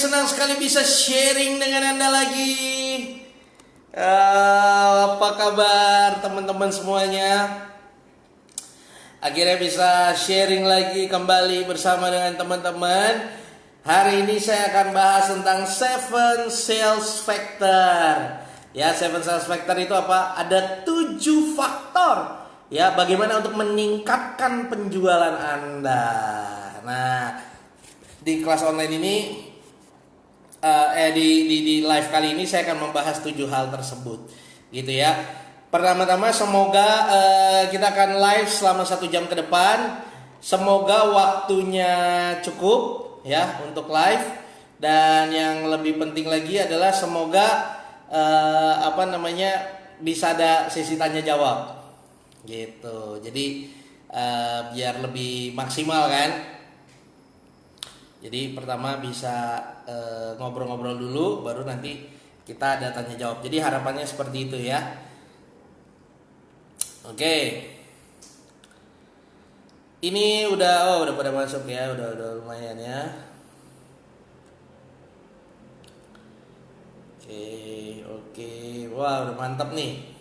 senang sekali bisa sharing dengan Anda lagi. Apa kabar teman-teman semuanya? Akhirnya bisa sharing lagi kembali bersama dengan teman-teman. Hari ini saya akan bahas tentang 7 sales factor. Ya, 7 sales factor itu apa? Ada 7 faktor ya bagaimana untuk meningkatkan penjualan Anda. Nah, di kelas online ini di live kali ini saya akan membahas 7 hal tersebut gitu ya. Pertama-tama semoga kita akan live selama 1 jam ke depan. Semoga waktunya cukup ya untuk live, dan yang lebih penting lagi adalah semoga bisa ada sesi tanya jawab gitu. Jadi biar lebih maksimal kan. Jadi pertama bisa ngobrol-ngobrol dulu, baru nanti kita ada tanya jawab. Jadi harapannya seperti itu ya. Oke. Ini udah pada masuk ya, udah lumayan ya. Oke. Wah, udah mantap nih.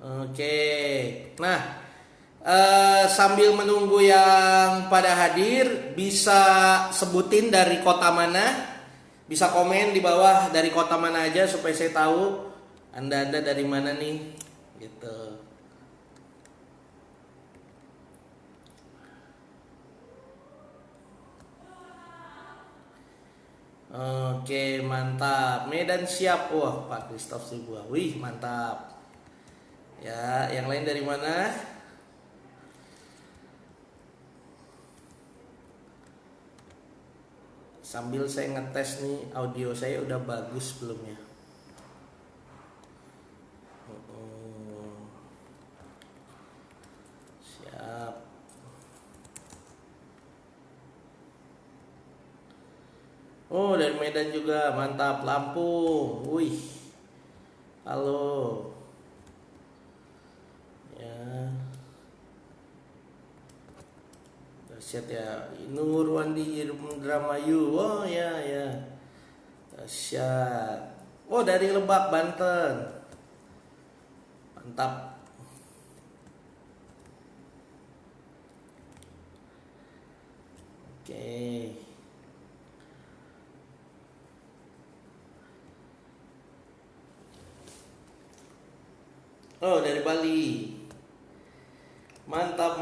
Oke. Nah, sambil menunggu yang pada hadir, bisa sebutin dari kota mana? Bisa komen di bawah dari kota mana aja supaya saya tahu Anda dari mana nih, gitu. Oke, mantap. Medan siap. Wah, Pak Christoph Sibuah. Wih, mantap. Ya, yang lain dari mana? Sambil saya ngetes nih, audio saya udah bagus belum ya? Siap. Oh, dari Medan juga, mantap. Lampung, wih. Halo. Ya. Dahsyat ya. Nurwandi Indramayu. Oh ya. Dahsyat. Oh, dari Lebak, Banten. Mantap. Oke. Oh, dari Bali. Mantap.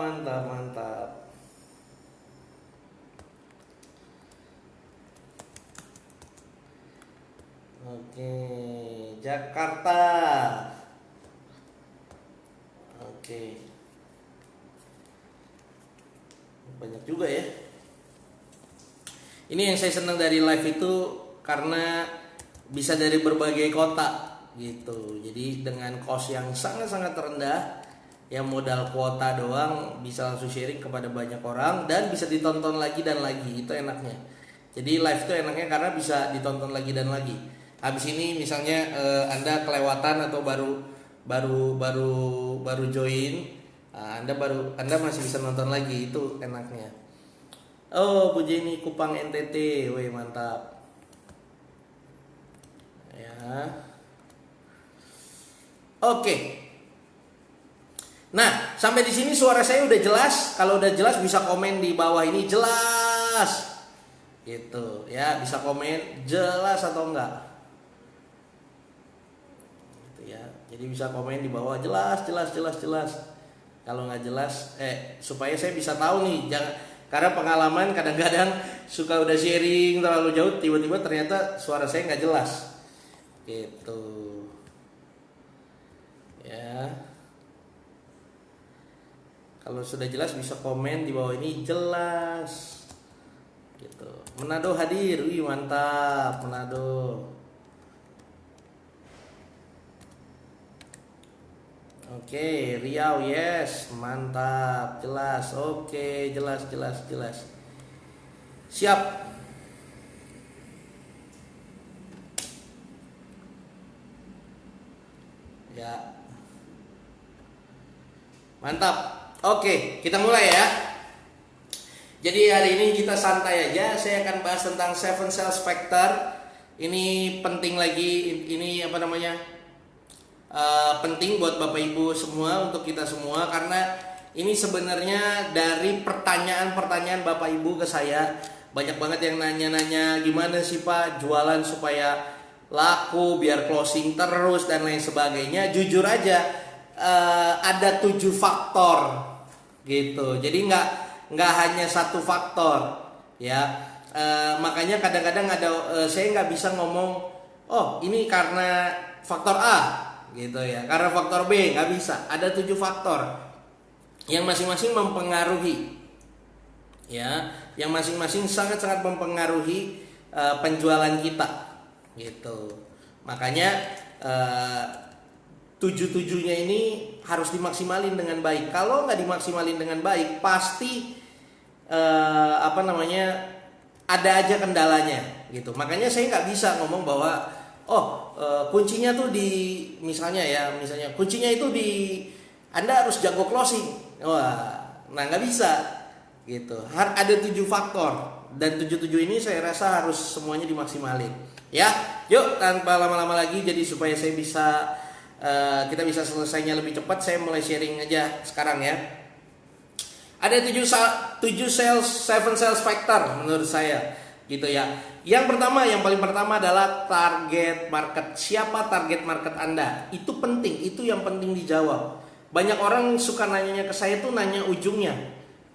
Oke, Jakarta. Oke. Banyak juga ya. Ini yang saya senang dari live itu karena bisa dari berbagai kota gitu. Jadi dengan cost yang sangat-sangat rendah, yang modal kuota doang bisa langsung sharing kepada banyak orang dan bisa ditonton lagi dan lagi. Itu enaknya. Jadi live itu enaknya karena bisa ditonton lagi dan lagi. Habis ini misalnya Anda kelewatan atau baru join, Anda masih bisa nonton lagi, itu enaknya. Oh, Bu Jenny Kupang NTT, wih mantap. Ya. Oke. Nah, sampai di sini suara saya udah jelas. Kalau udah jelas bisa komen di bawah ini jelas. Gitu ya, bisa komen jelas atau enggak. Gitu ya. Jadi bisa komen di bawah jelas. Kalau nggak jelas, supaya saya bisa tahu nih, karena pengalaman kadang-kadang suka udah sharing terlalu jauh, tiba-tiba ternyata suara saya nggak jelas. Gitu. Ya. Kalau sudah jelas bisa komen di bawah ini jelas. Gitu. Manado hadir, wih mantap Manado. Oke, Riau yes, mantap, jelas. Oke, jelas. Siap. Ya. Mantap. Oke, kita mulai ya. Jadi hari ini kita santai aja. Saya akan bahas tentang 7 sales factor. Ini penting lagi. Ini apa namanya? Penting buat Bapak Ibu semua, untuk kita semua, karena ini sebenarnya dari pertanyaan-pertanyaan Bapak Ibu ke saya. Banyak banget yang nanya-nanya, gimana sih Pak jualan supaya laku, biar closing terus dan lain sebagainya. Jujur aja, ada 7 faktor gitu. Jadi nggak hanya satu faktor ya. Makanya kadang-kadang saya nggak bisa ngomong, oh ini karena faktor A gitu ya, karena faktor B, nggak bisa. Ada 7 faktor yang masing-masing mempengaruhi ya, yang masing-masing sangat-sangat mempengaruhi penjualan kita gitu. Makanya 7-7-nya ini harus dimaksimalin dengan baik. Kalau nggak dimaksimalin dengan baik, pasti ada aja kendalanya gitu. Makanya saya nggak bisa ngomong bahwa kuncinya tuh misalnya kuncinya itu di Anda harus jago closing. Nah nggak bisa gitu. Ada 7 faktor, dan 7-7 ini saya rasa harus semuanya dimaksimalin. Ya, yuk tanpa lama-lama lagi, jadi supaya saya kita bisa selesainya lebih cepat, saya mulai sharing aja sekarang ya. Ada 7 sales factor menurut saya gitu ya. Yang paling pertama adalah target market. Siapa target market Anda? Itu penting, itu yang penting dijawab. Banyak orang suka nanyanya ke saya tuh nanya ujungnya.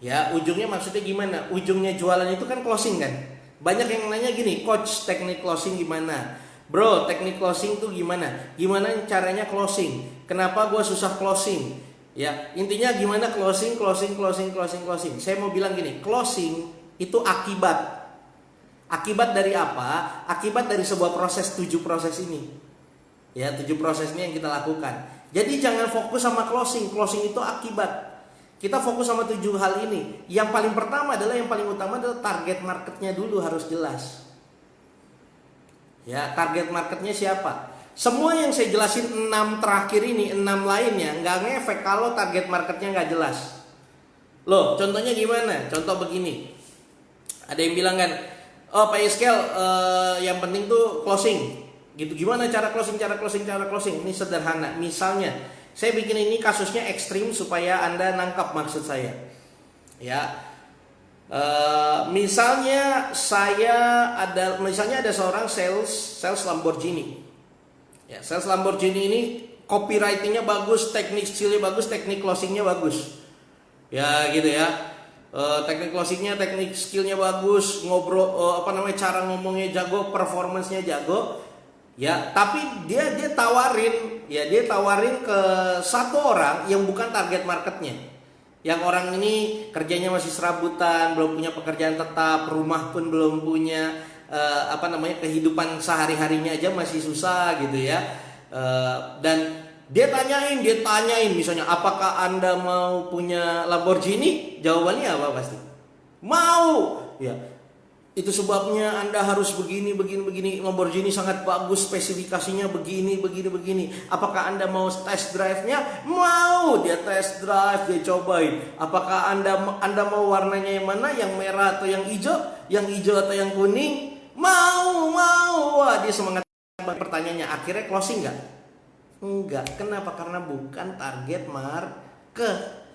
Ya, ujungnya maksudnya gimana? Ujungnya jualan itu kan closing kan. Banyak yang nanya gini, coach teknik closing gimana? Bro, teknik closing tuh gimana? Gimana caranya closing? Kenapa gue susah closing? Ya, intinya gimana closing. Saya mau bilang gini, closing itu akibat. Akibat dari apa? Akibat dari sebuah proses, 7 proses ini. Ya, 7 proses ini yang kita lakukan. Jadi jangan fokus sama closing. Closing itu akibat. Kita fokus sama 7 hal ini. Yang paling utama adalah target marketnya dulu harus jelas. Ya, target marketnya siapa? Semua yang saya jelasin 6 terakhir ini, 6 lainnya nggak ngefek kalau target marketnya nggak jelas. Loh, contohnya gimana? Contoh begini. Ada yang bilang kan, oh Pak Iskel, yang penting tuh closing. Gitu. Gimana cara closing? Ini sederhana. Misalnya, saya bikin ini kasusnya ekstrim supaya Anda nangkap maksud saya. Ya. Misalnya ada seorang sales Lamborghini. Ya, sales Lamborghini ini copywritingnya bagus, teknik skillnya bagus, teknik closingnya bagus. Ya gitu ya. Teknik closingnya, teknik skillnya bagus, cara ngomongnya jago, performance-nya jago. Ya, tapi dia tawarin ke satu orang yang bukan target marketnya. Yang orang ini kerjanya masih serabutan, belum punya pekerjaan tetap, rumah pun belum punya, kehidupan sehari-harinya aja masih susah gitu ya. Dan dia tanyain misalnya, apakah Anda mau punya Lamborghini? Jawabannya apa pasti? Mau. Ya. Itu sebabnya Anda harus begini. Lamborghini sangat bagus, spesifikasinya begini. Apakah Anda mau test drive-nya? Mau. Dia test drive, dia cobain. Apakah Anda mau warnanya yang mana? Yang merah atau yang hijau? Yang hijau atau yang kuning? Mau. Wah, dia semangat. Pertanyaannya, akhirnya closing nggak? Enggak. Kenapa? Karena bukan target market.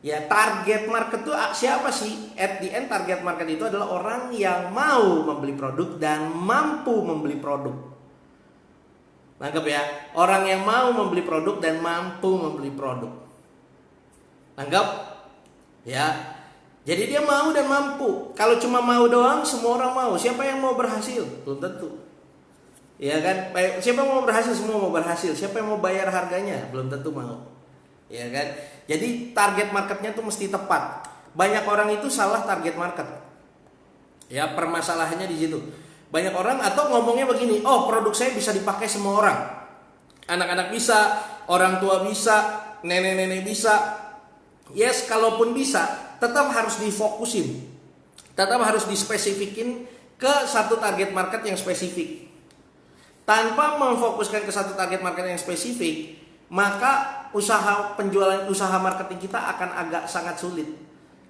Ya, target market itu siapa sih? At the end, target market itu adalah orang yang mau membeli produk dan mampu membeli produk. Nangkep ya? Orang yang mau membeli produk dan mampu membeli produk. Nangkep? Ya. Jadi dia mau dan mampu. Kalau cuma mau doang, semua orang mau. Siapa yang mau berhasil? Belum tentu. Ya kan? Siapa yang mau berhasil? Semua mau berhasil. Siapa yang mau bayar harganya? Belum tentu mau. Ya kan? Jadi target marketnya tuh mesti tepat. Banyak orang itu salah target market. Ya, permasalahannya di situ. Banyak orang atau ngomongnya begini, oh produk saya bisa dipakai semua orang. Anak-anak bisa, orang tua bisa, nenek-nenek bisa. Yes, kalaupun bisa, tetap harus difokusin. Tetap harus dispesifikin ke satu target market yang spesifik. Tanpa memfokuskan ke satu target market yang spesifik, maka usaha penjualan, usaha marketing kita akan agak sangat sulit.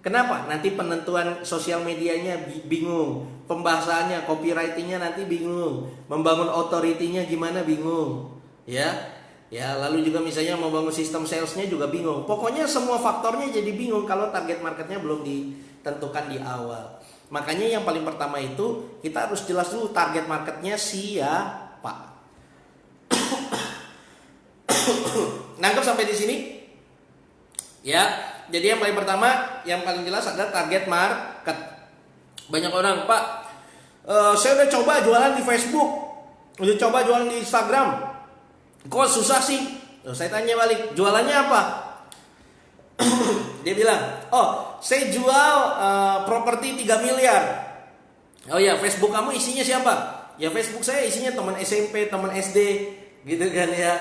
Kenapa? Nanti penentuan sosial medianya bingung, pembahasannya, copywritingnya nanti bingung, membangun authority-nya gimana bingung, ya. Ya, lalu juga misalnya membangun sistem salesnya juga bingung. Pokoknya semua faktornya jadi bingung kalau target marketnya belum ditentukan di awal. Makanya yang paling pertama itu kita harus jelas dulu target marketnya siapa. Nangkep sampai di sini? Ya. Jadi yang paling pertama, yang paling jelas adalah target market. Banyak orang, Pak, saya udah coba jualan di Facebook, udah coba jualan di Instagram, kok susah sih? Saya tanya balik, jualannya apa? Dia bilang, oh saya jual properti 3 miliar. Oh ya, Facebook kamu isinya siapa? Ya Facebook saya isinya teman SMP, teman SD, gitu kan ya.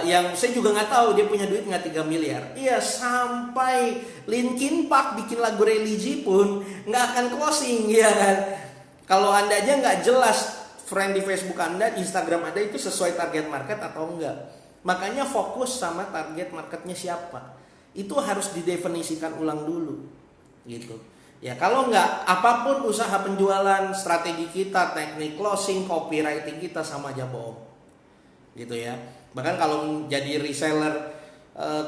Yang saya juga nggak tahu dia punya duit nggak 3 miliar. Iya, sampai Linkin Park bikin lagu religi pun nggak akan closing, ya kan? Kalau anda aja nggak jelas friend di Facebook anda, Instagram anda itu sesuai target market atau enggak. Makanya fokus sama target marketnya siapa. Itu harus didefinisikan ulang dulu, gitu. Ya kalau nggak, apapun usaha penjualan, strategi kita, teknik closing, copywriting kita sama aja bohong, gitu ya. Bahkan kalau jadi reseller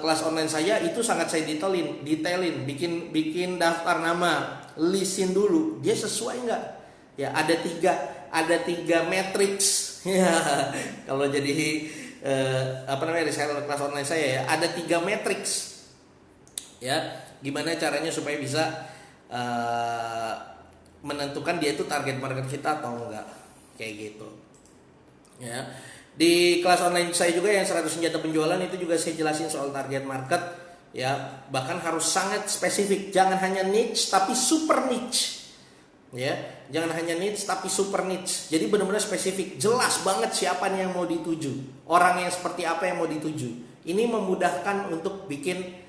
kelas online saya itu sangat saya detailin, bikin daftar nama, listin dulu, dia sesuai nggak? Ya ada tiga matrix. Ya kalau jadi reseller kelas online saya ya ada 3 matrix. Ya gimana caranya supaya bisa menentukan dia itu target market kita atau enggak, kayak gitu. Ya. Di kelas online saya juga yang 100 senjata penjualan itu juga saya jelasin soal target market, ya. Bahkan harus sangat spesifik, jangan hanya niche tapi super niche. Ya, jangan hanya niche tapi super niche. Jadi benar-benar spesifik, jelas banget siapa nih yang mau dituju, orang yang seperti apa yang mau dituju. Ini memudahkan untuk bikin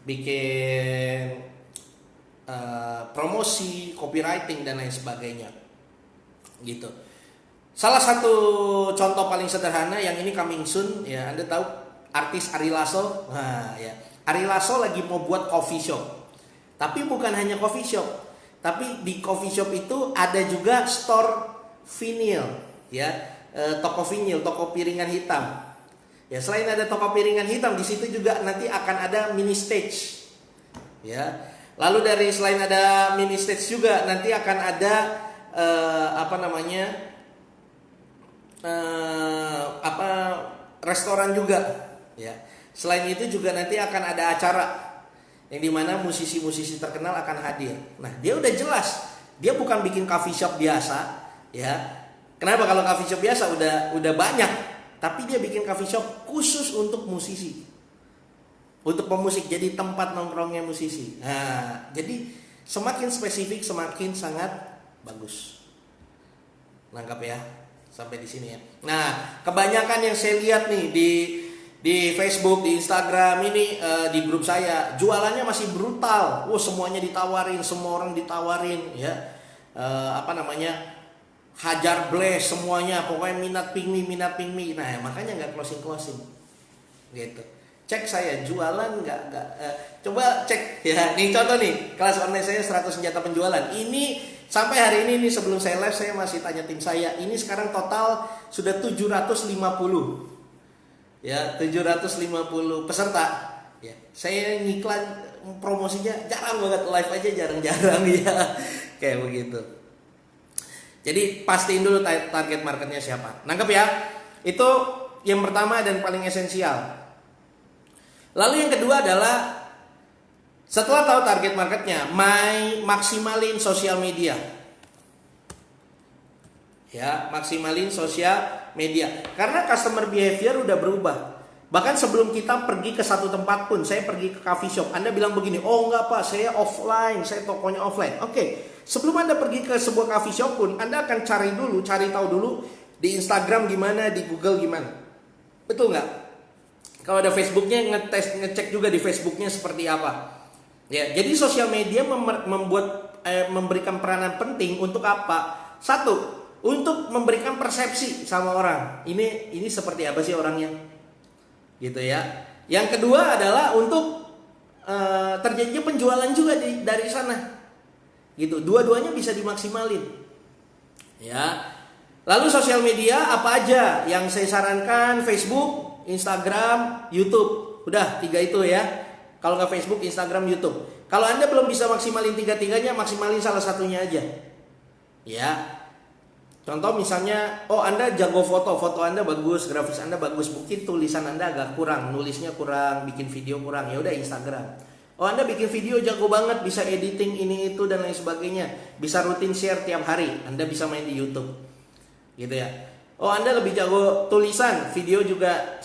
bikin promosi, copywriting dan lain sebagainya, gitu. Salah satu contoh paling sederhana yang ini coming soon, ya Anda tahu artis Ari Lasso. Nah, ya. Ari Lasso lagi mau buat coffee shop. Tapi bukan hanya coffee shop, tapi di coffee shop itu ada juga store vinyl, ya. Toko vinyl, toko piringan hitam. Ya, selain ada toko piringan hitam, di situ juga nanti akan ada mini stage. Ya. Lalu selain ada mini stage juga nanti akan ada restoran juga, ya. Selain itu juga nanti akan ada acara yang dimana musisi-musisi terkenal akan hadir. Nah, dia udah jelas, dia bukan bikin coffee shop biasa, ya. Kenapa? Kalau coffee shop biasa udah banyak, tapi dia bikin coffee shop khusus untuk musisi, untuk pemusik, jadi tempat nongkrongnya musisi. Nah, jadi semakin spesifik semakin sangat bagus. Nangkap ya? Sampai di sini ya. Nah, kebanyakan yang saya lihat nih di Facebook, di Instagram ini, di grup saya, jualannya masih brutal. Semuanya ditawarin, semua orang ditawarin, ya. Hajar blast semuanya, pokoknya minat ping me. Nah, makanya nggak closing, gitu. Cek saya jualan nggak. Coba cek ya. Nih contoh nih, kelas online saya 100 senjata penjualan. Ini sampai hari ini nih, sebelum saya live saya masih tanya tim saya, ini sekarang total sudah 750. Ya, 750 peserta. Ya, saya ngiklan promosinya jarang banget, live aja jarang-jarang ya. Kayak begitu. Jadi pastiin dulu target marketnya siapa. Nangkep ya? Itu yang pertama dan paling esensial. Lalu yang kedua adalah setelah tahu target marketnya, maksimalin sosial media. Ya, maksimalin sosial media. Karena customer behavior udah berubah. Bahkan sebelum kita pergi ke satu tempat pun, saya pergi ke coffee shop, Anda bilang begini, oh enggak Pak, saya offline, saya tokonya offline. Oke, sebelum Anda pergi ke sebuah coffee shop pun, Anda akan cari tahu dulu di Instagram gimana, di Google gimana. Betul nggak? Kalau ada Facebooknya, ngecek juga di Facebooknya seperti apa. Ya, jadi sosial media memberikan peranan penting untuk apa? Satu, untuk memberikan persepsi sama orang. Ini seperti apa sih orangnya? Gitu ya. Yang kedua adalah untuk terjadinya penjualan juga dari sana. Gitu. Dua-duanya bisa dimaksimalin. Ya. Lalu sosial media apa aja yang saya sarankan? Facebook, Instagram, YouTube. Udah 3 itu ya. Kalau nggak Facebook, Instagram, YouTube. Kalau Anda belum bisa maksimalin 3-tiganya, maksimalin salah satunya aja. Ya. Contoh misalnya, Anda jago foto Anda bagus, grafis Anda bagus, mungkin tulisan Anda agak kurang, nulisnya kurang, bikin video kurang, ya udah Instagram. Anda bikin video jago banget, bisa editing ini itu dan lain sebagainya, bisa rutin share tiap hari, Anda bisa main di YouTube, gitu ya. Anda lebih jago tulisan, video juga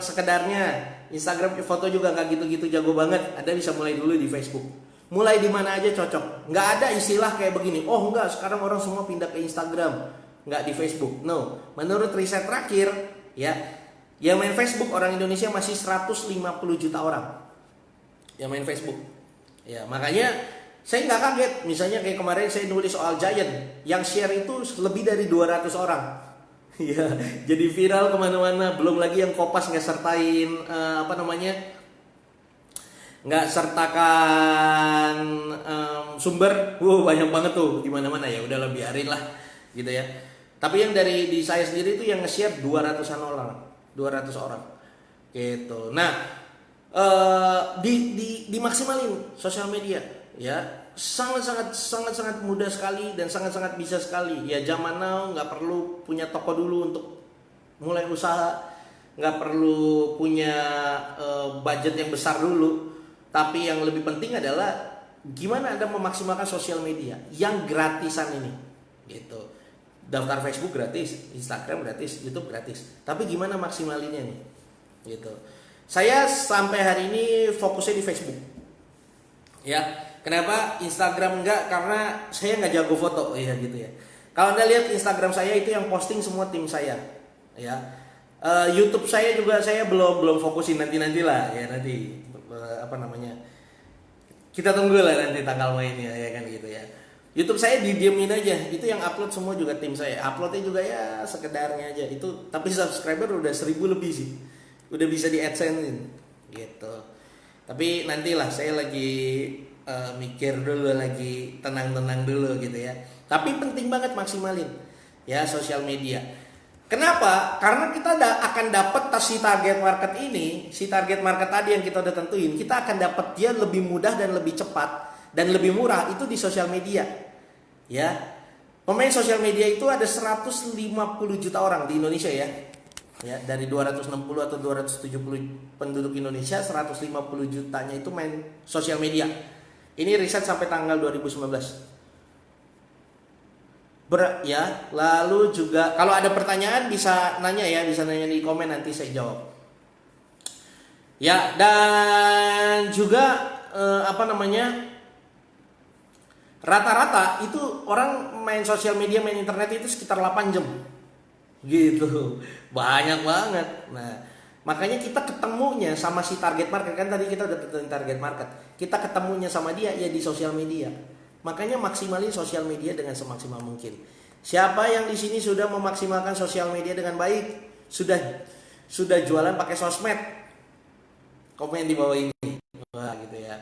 sekedarnya, Instagram foto juga nggak gitu-gitu jago banget, Anda bisa mulai dulu di Facebook. Mulai di mana aja cocok, nggak ada istilah kayak begini. Enggak, sekarang orang semua pindah ke Instagram, nggak di Facebook. No, menurut riset terakhir, ya, yang main Facebook orang Indonesia masih 150 juta orang yang main Facebook. Ya, makanya saya nggak kaget. Misalnya kayak kemarin saya nulis soal Giant, yang share itu lebih dari 200 orang. Ya, jadi viral kemana-mana. Belum lagi yang Kopas nggak sertain nggak sertakan sumber, banyak banget tuh di mana-mana. Ya udahlah biarin lah, gitu ya. Tapi yang di saya sendiri itu yang nge-share 200-an orang, 200 orang, gitu. Nah, dimaksimalin sosial media, ya sangat mudah sekali dan sangat bisa sekali. Ya zaman now nggak perlu punya toko dulu untuk mulai usaha, nggak perlu punya budget yang besar dulu. Tapi yang lebih penting adalah gimana Anda memaksimalkan sosial media yang gratisan ini, gitu. Daftar Facebook gratis, Instagram gratis, YouTube gratis. Tapi gimana maksimalinnya nih, gitu. Saya sampai hari ini fokusnya di Facebook. Ya, kenapa Instagram enggak? Karena saya nggak jago foto, ya gitu ya. Kalau Anda lihat Instagram saya itu yang posting semua tim saya, ya. YouTube saya juga saya belum fokusin, nantilah ya nanti. Kita tunggu lah nanti tanggal mainnya, ya kan gitu ya. YouTube saya didiemin aja, itu yang upload semua juga tim saya. Uploadnya juga ya sekedarnya aja itu, tapi subscriber udah 1000 lebih sih, udah bisa di AdSense-in gitu. Tapi nantilah, saya lagi mikir dulu, lagi tenang dulu gitu ya. Tapi penting banget maksimalin ya sosial media. Kenapa? Karena kita akan dapat si target market ini, si target market tadi yang kita udah tentuin, kita akan dapat dia lebih mudah dan lebih cepat dan lebih murah itu di sosial media. Ya. Pemain sosial media itu ada 150 juta orang di Indonesia ya. Ya, dari 260 atau 270 penduduk Indonesia, 150 jutanya itu main sosial media. Ini riset sampai tanggal 2019. Ya, lalu juga kalau ada pertanyaan bisa nanya di komen, nanti saya jawab. Ya, dan juga rata-rata itu orang main sosial media, main internet itu sekitar 8 jam. Gitu. Banyak banget. Nah, makanya kita ketemunya sama si target market, kan tadi kita udah tentuin target market. Kita ketemunya sama dia ya di sosial media. Makanya maksimalin sosial media dengan semaksimal mungkin. Siapa yang di sini sudah memaksimalkan sosial media dengan baik? Sudah jualan pakai sosmed? Komen di bawah ini. Wah, gitu ya.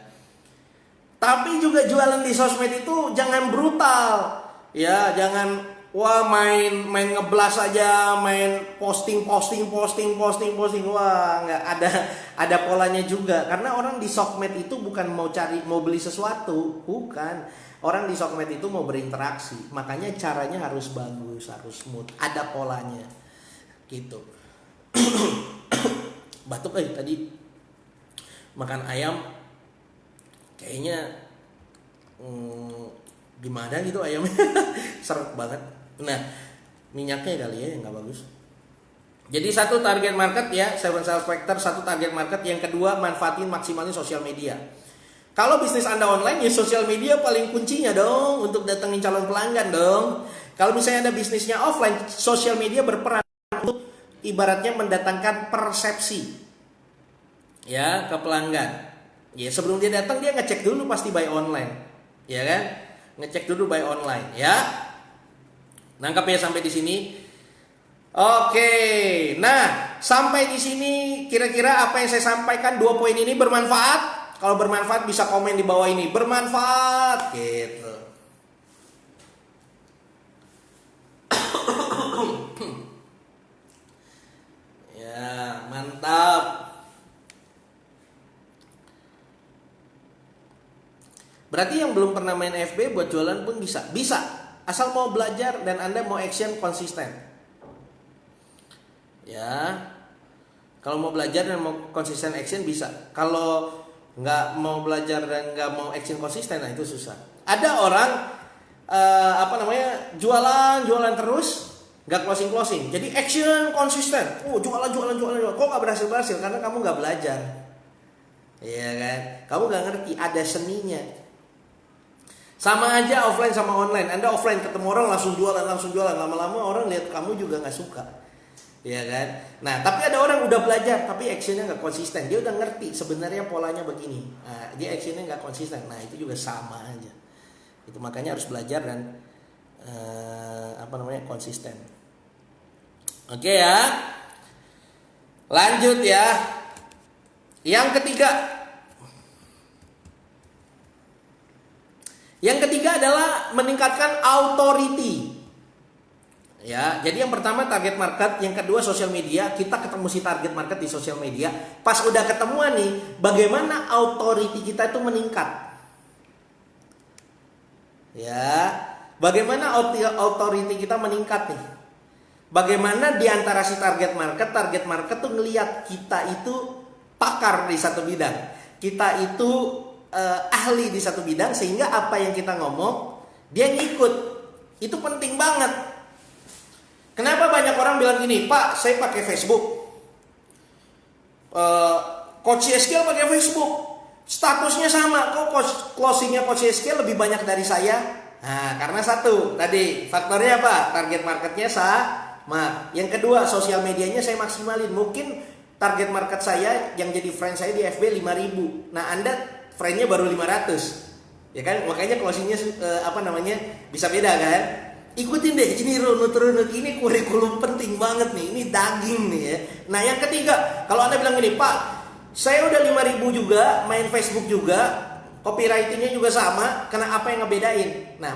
Tapi juga jualan di sosmed itu jangan brutal. Ya, jangan main ngeblas aja, main posting. Wah, nggak ada polanya juga. Karena orang di sosmed itu bukan mau beli sesuatu, bukan. Orang di sosmed itu mau berinteraksi. Makanya caranya harus bagus, harus smooth, ada polanya. Gitu. Batuk tadi makan ayam kayaknya gimana gitu ayamnya. Seret banget. Nah, minyaknya kali ya yang nggak bagus. Jadi satu target market ya, 7 Sales Factor, satu target market. Yang kedua, manfaatin maksimalin sosial media. Kalau bisnis Anda online ya sosial media paling kuncinya dong untuk datengin calon pelanggan dong. Kalau misalnya Anda bisnisnya offline, sosial media berperan untuk ibaratnya mendatangkan persepsi ya ke pelanggan. Ya sebelum dia datang dia ngecek dulu pasti buy online. Ya kan? Ngecek dulu buy online ya. Nangkap ya sampai di sini? Oke. Nah, sampai di sini kira-kira apa yang saya sampaikan 2 poin ini bermanfaat? Kalau bermanfaat bisa komen di bawah ini. Bermanfaat gitu. Ya, mantap. Berarti yang belum pernah main FB buat jualan pun bisa. Bisa. Asal mau belajar dan Anda mau action konsisten. Ya. Kalau mau belajar dan mau konsisten action bisa. Kalau nggak mau belajar dan nggak mau action konsisten, nah itu susah. Ada orang jualan terus nggak closing. Jadi action konsisten. Jualan. Kok nggak berhasil? Karena kamu nggak belajar. Iya kan? Kamu nggak ngerti ada seninya. Sama aja offline sama online. Anda offline ketemu orang langsung jualan. Lama-lama orang lihat kamu juga nggak suka. Ya kan? Nah, tapi ada orang udah belajar tapi actionnya nggak konsisten. Dia udah ngerti sebenarnya polanya begini. Nah, dia actionnya nggak konsisten. Nah, itu juga sama aja. Itu makanya harus belajar dan konsisten. Oke ya. Lanjut ya. Yang ketiga adalah meningkatkan authority. Ya, jadi yang pertama target market, yang kedua sosial media. Kita ketemu si target market di sosial media. Pas udah ketemuan nih, bagaimana authority kita itu meningkat? Ya, bagaimana authority kita meningkat nih? Bagaimana di antara si target market tuh ngelihat kita itu pakar di satu bidang. Kita itu ahli di satu bidang sehingga apa yang kita ngomong dia ngikut. Itu penting banget. Kenapa banyak orang bilang gini, Pak, saya pakai Facebook, Coach Yeskel pakai Facebook, statusnya sama, kok closingnya Coach Yeskel lebih banyak dari saya? Nah, karena satu tadi faktornya apa? Target marketnya sama. Yang kedua, sosial medianya saya maksimalin. Mungkin target market saya yang jadi friend saya di FB 5.000. Nah, Anda friend-nya baru 500. Ya kan? Makanya closing-nya bisa beda kan? Ikutin deh ini runut ini kurikulum penting banget nih. Ini daging nih ya. Nah, yang ketiga, kalau Anda bilang gini, "Pak, saya udah 5.000 juga, main Facebook juga, copywriting-nya juga sama, karena apa yang ngebedain?" Nah,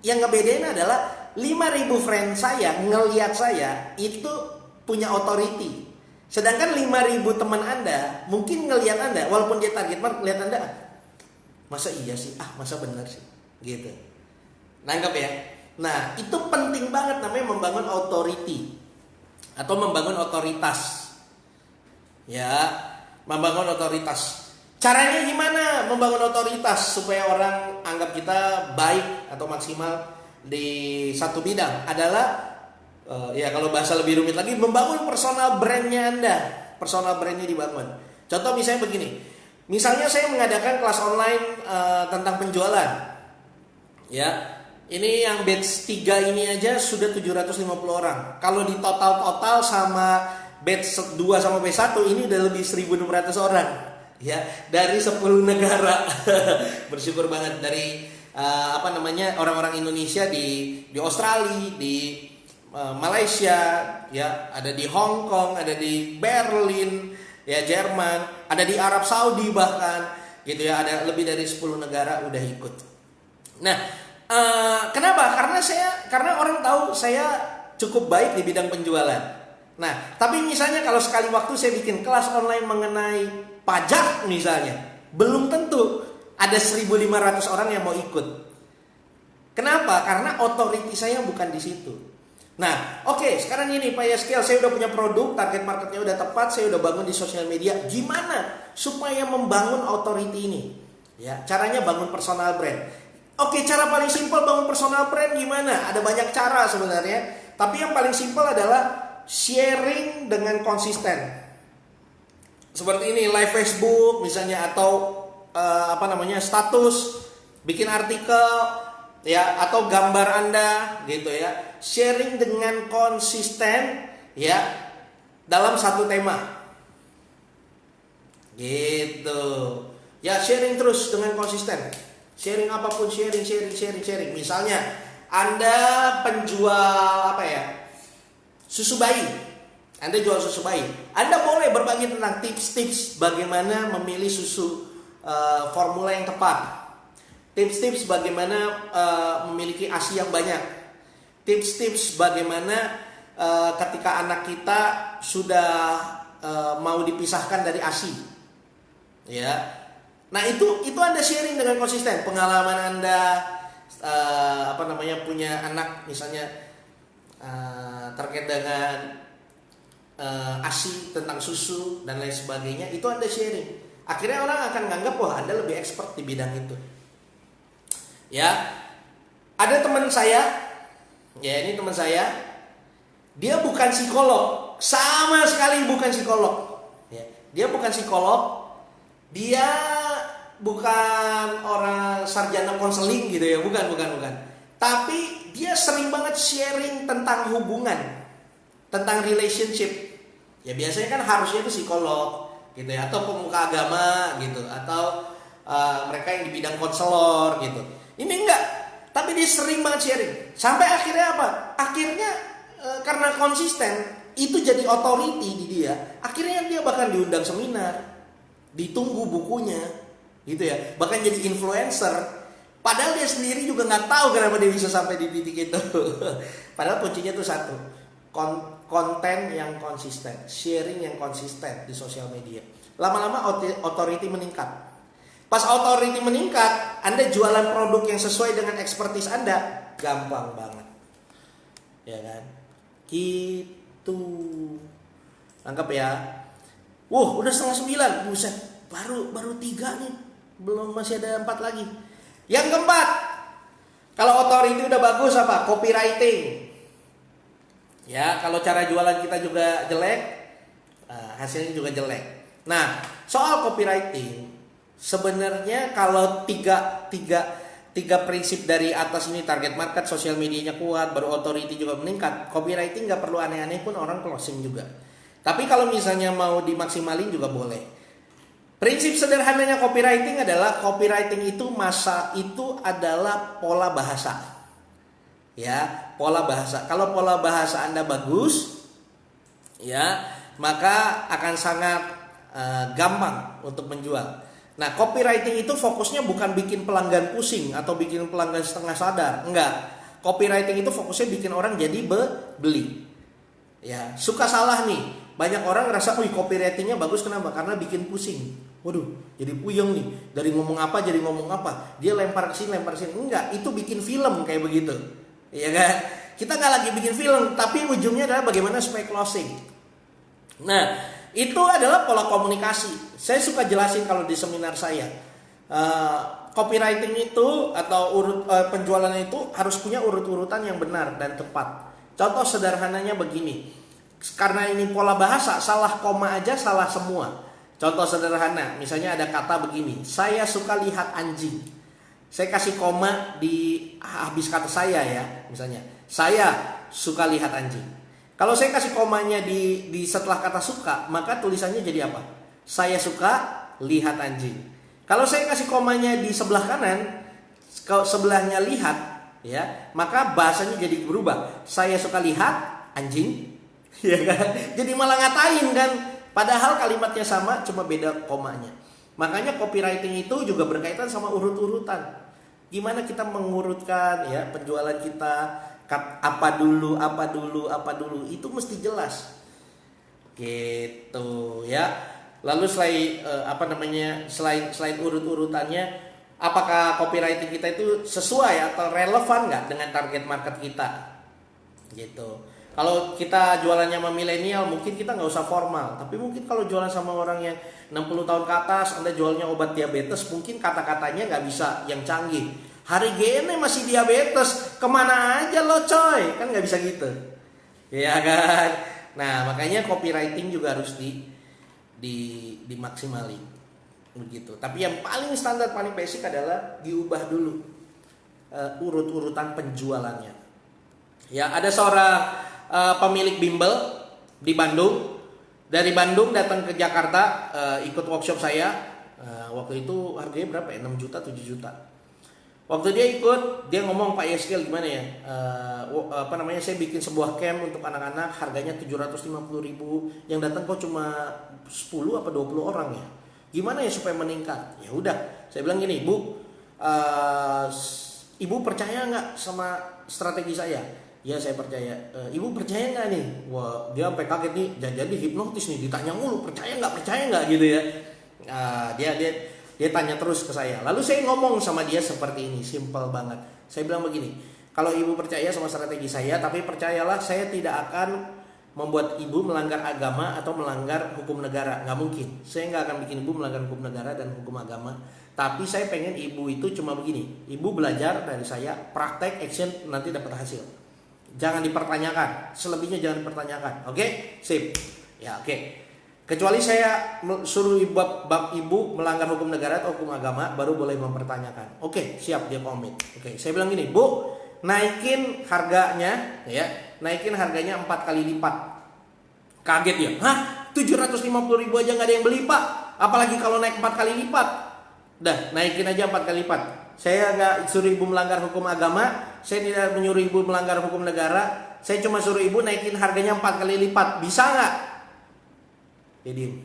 yang ngebedain adalah 5.000 friend saya ngelihat saya itu punya authority. Sedangkan 5.000 teman Anda mungkin ngelihat Anda, walaupun dia target market, ngelihat Anda, masa iya sih? Masa benar sih? Gitu. Nangkep ya? Nah, itu penting banget namanya membangun authority atau membangun otoritas. Ya, membangun otoritas. Caranya gimana membangun otoritas supaya orang anggap kita baik atau maksimal di satu bidang? Adalah kalau bahasa lebih rumit lagi, membangun personal brandnya Anda. Personal brandnya dibangun. Contoh misalnya begini. Misalnya saya mengadakan kelas online tentang penjualan. Ya, ini yang batch 3 ini aja sudah 750 orang. Kalau di total sama batch 2 sama batch 1 ini udah lebih 1.600 orang. Ya, dari 10 negara. Bersyukur banget dari orang-orang Indonesia di Australia, di Malaysia, ya, ada di Hong Kong, ada di Berlin, ya, Jerman, ada di Arab Saudi bahkan, gitu ya, ada lebih dari 10 negara udah ikut. Nah, kenapa? Karena orang tahu saya cukup baik di bidang penjualan. Nah, tapi misalnya kalau sekali waktu saya bikin kelas online mengenai pajak misalnya, belum tentu ada 1.500 orang yang mau ikut. Kenapa? Karena authority saya bukan di situ. Nah, oke, sekarang ini Pak Yeskel, saya udah punya produk, target marketnya udah tepat, saya udah bangun di sosial media. Gimana supaya membangun authority ini? Ya, caranya bangun personal brand. Oke, cara paling simpel bangun personal brand gimana? Ada banyak cara sebenarnya, tapi yang paling simpel adalah sharing dengan konsisten. Seperti ini, live Facebook misalnya, atau status, bikin artikel, ya, atau gambar Anda gitu ya. Sharing dengan konsisten ya dalam satu tema. Gitu. Ya, sharing terus dengan konsisten. Sharing apapun, sharing. Misalnya Anda penjual apa ya? Susu bayi. Anda jual susu bayi. Anda boleh berbagi tentang tips-tips bagaimana memilih susu formula yang tepat. Tips-tips bagaimana memiliki ASI yang banyak. Tips-tips bagaimana ketika anak kita sudah mau dipisahkan dari ASI. Ya. Nah, itu Anda sharing dengan konsisten. Pengalaman Anda punya anak misalnya terkait dengan ASI, tentang susu dan lain sebagainya, itu Anda sharing. Akhirnya orang akan menganggap wah Anda lebih expert di bidang itu. Ya, ada teman saya, ya ini teman saya, dia bukan psikolog, sama sekali bukan psikolog. Ya, dia bukan psikolog, dia bukan orang sarjana konseling gitu ya, bukan. Tapi dia sering banget sharing tentang hubungan, tentang relationship. Ya biasanya kan harusnya itu psikolog gitu ya, atau pemuka agama gitu, atau mereka yang di bidang konselor gitu. Ini enggak, tapi dia sering banget sharing. Sampai akhirnya apa? Akhirnya karena konsisten, itu jadi authority di dia. Akhirnya dia bahkan diundang seminar, ditunggu bukunya, gitu ya. Bahkan jadi influencer. Padahal dia sendiri juga nggak tahu kenapa dia bisa sampai di titik itu. Padahal kuncinya tuh satu, konten yang konsisten, sharing yang konsisten di sosial media. Lama-lama authority meningkat. Pas authority meningkat, Anda jualan produk yang sesuai dengan expertise Anda, gampang banget. Ya kan? Gitu. Anggap ya. Udah 8:30, buset. Baru 3 nih. Belum, masih ada 4 lagi. Yang keempat, kalau authority udah bagus apa? Copywriting. Ya, kalau cara jualan kita juga jelek, hasilnya juga jelek. Nah, soal copywriting, sebenarnya kalau tiga prinsip dari atas ini, target market, sosial medianya kuat, baru authority juga meningkat, copywriting nggak perlu aneh-aneh pun orang closing juga. Tapi kalau misalnya mau dimaksimalin juga boleh. Prinsip sederhananya copywriting adalah copywriting itu adalah pola bahasa. Ya, pola bahasa. Kalau pola bahasa Anda bagus, ya, maka akan sangat gampang untuk menjual. Nah, copywriting itu fokusnya bukan bikin pelanggan pusing atau bikin pelanggan setengah sadar, enggak. Copywriting itu fokusnya bikin orang jadi beli. Ya, suka salah nih. Banyak orang ngerasa, copywritingnya bagus, kenapa? Karena bikin pusing. Waduh, jadi puyeng nih. Dari ngomong apa jadi ngomong apa. Dia lempar ke sini. Enggak, itu bikin film kayak begitu. Iya kan? Kita nggak lagi bikin film, tapi ujungnya adalah bagaimana supaya closing. Nah, itu adalah pola komunikasi. Saya suka jelasin kalau di seminar saya. Copywriting itu atau penjualan itu harus punya urut-urutan yang benar dan tepat. Contoh sederhananya begini. Karena ini pola bahasa, salah koma aja salah semua. Contoh sederhana, misalnya ada kata begini, saya suka lihat anjing. Saya kasih koma di habis kata saya ya, misalnya, saya suka lihat anjing. Kalau saya kasih komanya di setelah kata suka, maka tulisannya jadi apa? Saya suka lihat anjing. Kalau saya kasih komanya di sebelah kanan, kalau sebelahnya lihat, ya, maka bahasanya jadi berubah. Saya suka lihat anjing, ya kan? Jadi malah ngatain kan? Padahal kalimatnya sama, cuma beda komanya. Makanya copywriting itu juga berkaitan sama urut-urutan. Gimana kita mengurutkan ya penjualan kita, apa dulu, itu mesti jelas. Gitu ya. Lalu selain urut-urutannya, apakah copywriting kita itu sesuai atau relevan nggak dengan target market kita? Gitu. Kalau kita jualannya sama milenial, mungkin kita nggak usah formal. Tapi mungkin kalau jualan sama orang yang 60 tahun ke atas, Anda jualnya obat diabetes, mungkin kata-katanya nggak bisa yang canggih. Hari gini masih diabetes, kemana aja lo coy? Kan nggak bisa gitu. Ya kan? Nah, makanya copywriting juga harus dimaksimalin. Begitu. Tapi yang paling standar, paling basic adalah diubah dulu urut-urutan penjualannya. Ya, ada seorang pemilik bimbel di Bandung. Dari Bandung datang ke Jakarta ikut workshop saya. Waktu itu harganya berapa ya? 6 juta, 7 juta. Waktu dia ikut, dia ngomong, Pak Yeskel gimana ya, saya bikin sebuah camp untuk anak-anak, harganya 750.000, yang datang kok cuma 10 apa 20 orang ya, gimana ya supaya meningkat? Ya udah, saya bilang gini, Bu, Ibu percaya nggak sama strategi saya? Ya saya percaya. Ibu percaya nggak nih? Wah, dia sampai kaget nih, jadi hipnotis nih, ditanya mulu, percaya nggak gitu ya. Dia tanya terus ke saya. Lalu saya ngomong sama dia seperti ini, simple banget. Saya bilang begini, kalau ibu percaya sama strategi saya, tapi percayalah saya tidak akan membuat ibu melanggar agama atau melanggar hukum negara. Nggak mungkin. Saya nggak akan bikin ibu melanggar hukum negara dan hukum agama. Tapi saya pengen ibu itu cuma begini. Ibu belajar dari saya, praktek, action, nanti dapat hasil. Jangan dipertanyakan. Selebihnya jangan dipertanyakan. Oke? Sip. Ya, oke. Kecuali saya suruh ibu melanggar hukum negara atau hukum agama, baru boleh mempertanyakan. Oke, siap, dia komit. Oke, saya bilang gini, Bu, naikin harganya 4 kali lipat. Kaget ya, hah? 750.000 aja nggak ada yang beli, Pak. Apalagi kalau naik 4 kali lipat. Dah, naikin aja 4 kali lipat. Saya nggak suruh ibu melanggar hukum agama, saya tidak menyuruh ibu melanggar hukum negara. Saya cuma suruh ibu naikin harganya 4 kali lipat. Bisa nggak? Ya diem.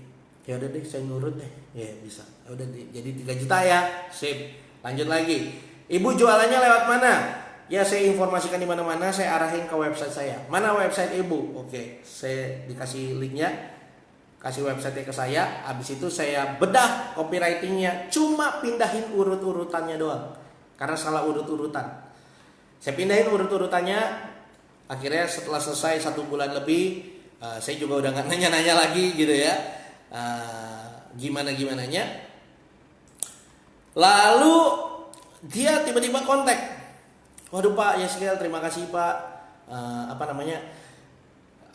Ya udah deh, saya nurut deh. Ya bisa. Ya udah jadi 3 juta ya. Sip. Lanjut lagi. Ibu jualannya lewat mana? Ya saya informasikan di mana-mana, saya arahin ke website saya. Mana website ibu? Oke, saya dikasih linknya, kasih website ke saya. Habis itu saya bedah copywritingnya, cuma pindahin urut-urutannya doang. Karena salah urut-urutan. Saya pindahin urut-urutannya. Akhirnya setelah selesai 1 bulan lebih, saya juga udah nggak nanya-nanya lagi gitu ya, gimana-gimananya. Lalu dia tiba-tiba kontak, waduh Pak Yeskel, terima kasih Pak,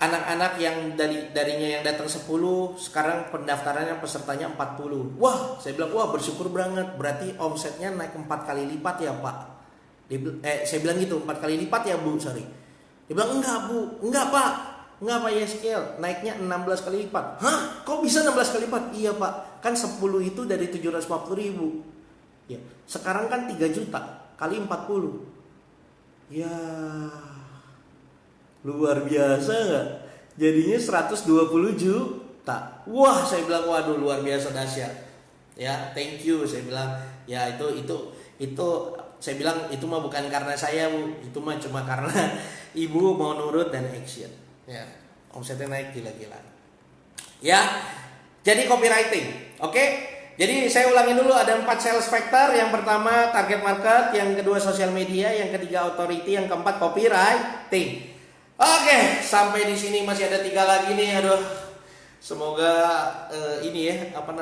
anak-anak yang darinya yang datang 10, sekarang pendaftarannya pesertanya 40. Wah, saya bilang wah bersyukur banget, berarti omsetnya naik 4 kali lipat ya Pak. Saya bilang gitu, 4 kali lipat ya Bu, sorry. Dia bilang enggak Bu, enggak Pak. Enggak Pak Yeskel, naiknya 16 kali lipat. Hah? Kok bisa 16 kali lipat? Iya Pak, kan 10 itu dari 750.000. Ya, sekarang kan 3 juta kali 40. Ya, luar biasa gak? Jadinya 120 juta. Wah, saya bilang waduh luar biasa dahsyat. Ya, thank you, saya bilang. Ya, itu saya bilang itu mah bukan karena saya Bu, itu mah cuma karena ibu mau nurut dan action. Ya, omsetnya naik gila-gila. Ya, jadi copywriting. Oke? Jadi saya ulangin dulu, ada 4 sales factor. Yang pertama target market, yang kedua sosial media, yang ketiga authority, yang keempat copywriting. Oke, sampai di sini masih ada 3 lagi nih. Aduh. Semoga ini ya, apa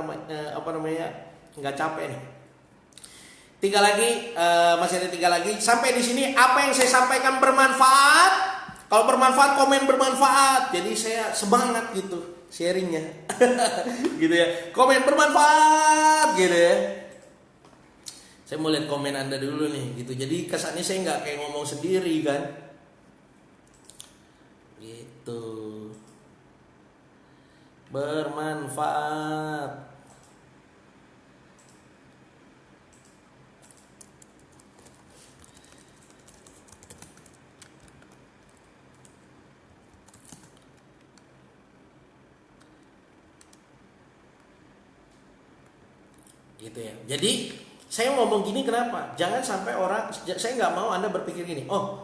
namanya? Enggak capek nih. 3 lagi, masih ada 3 lagi. Sampai di sini apa yang saya sampaikan bermanfaat? Kalau bermanfaat, komen bermanfaat. Jadi saya semangat gitu sharingnya. Gitu ya. Komen bermanfaat gitu ya. Saya mau lihat komen Anda dulu nih gitu. Jadi kesannya saya nggak kayak ngomong sendiri kan. Gitu. Bermanfaat. Gitu ya. Jadi saya ngomong gini kenapa? Jangan sampai saya nggak mau Anda berpikir gini. Oh,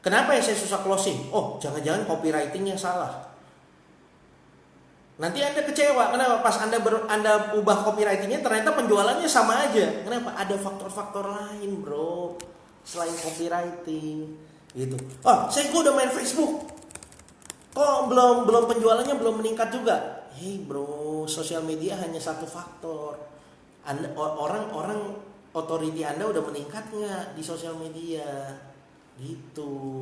kenapa ya saya susah closing? Oh, jangan-jangan copywritingnya salah. Nanti Anda kecewa. Kenapa? Pas Anda ubah copywritingnya ternyata penjualannya sama aja. Kenapa? Ada faktor-faktor lain, bro, selain copywriting. Gitu. Oh, saya udah main Facebook. Kok belum penjualannya belum meningkat juga? Hey bro, sosial media hanya satu faktor. Orang authority Anda udah meningkat nggak di sosial media gitu.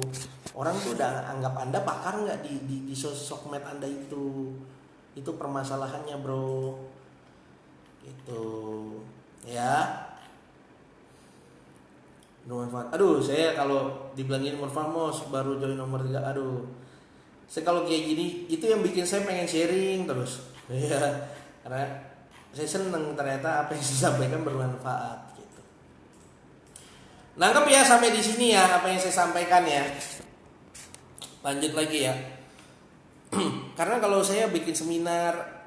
Orang tuh udah anggap Anda pakar nggak di sosmed Anda itu permasalahannya bro gitu ya. Bermanfaat. Aduh, saya kalau dibilangin Morfamos baru join nomor 3, aduh, saya kalau kayak gini itu yang bikin saya pengen sharing terus ya, karena saya seneng ternyata apa yang saya sampaikan bermanfaat gitu. Nangkep ya sampai di sini ya apa yang saya sampaikan ya. Lanjut lagi ya. Karena kalau saya bikin seminar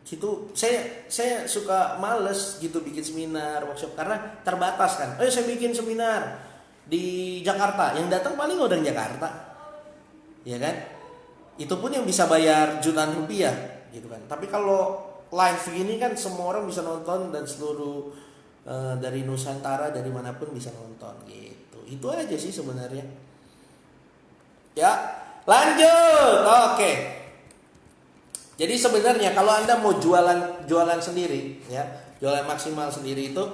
gitu, saya suka males gitu bikin seminar, workshop karena terbatas kan. Saya bikin seminar di Jakarta, yang datang paling orang Jakarta, ya kan? Itu pun yang bisa bayar jutaan rupiah, gitu kan. Tapi kalau live gini kan semua orang bisa nonton dan seluruh dari Nusantara dari manapun bisa nonton, gitu. Itu aja sih sebenarnya. Ya, lanjut. Oke. Jadi sebenarnya kalau Anda mau jualan sendiri, ya, jualan maksimal sendiri itu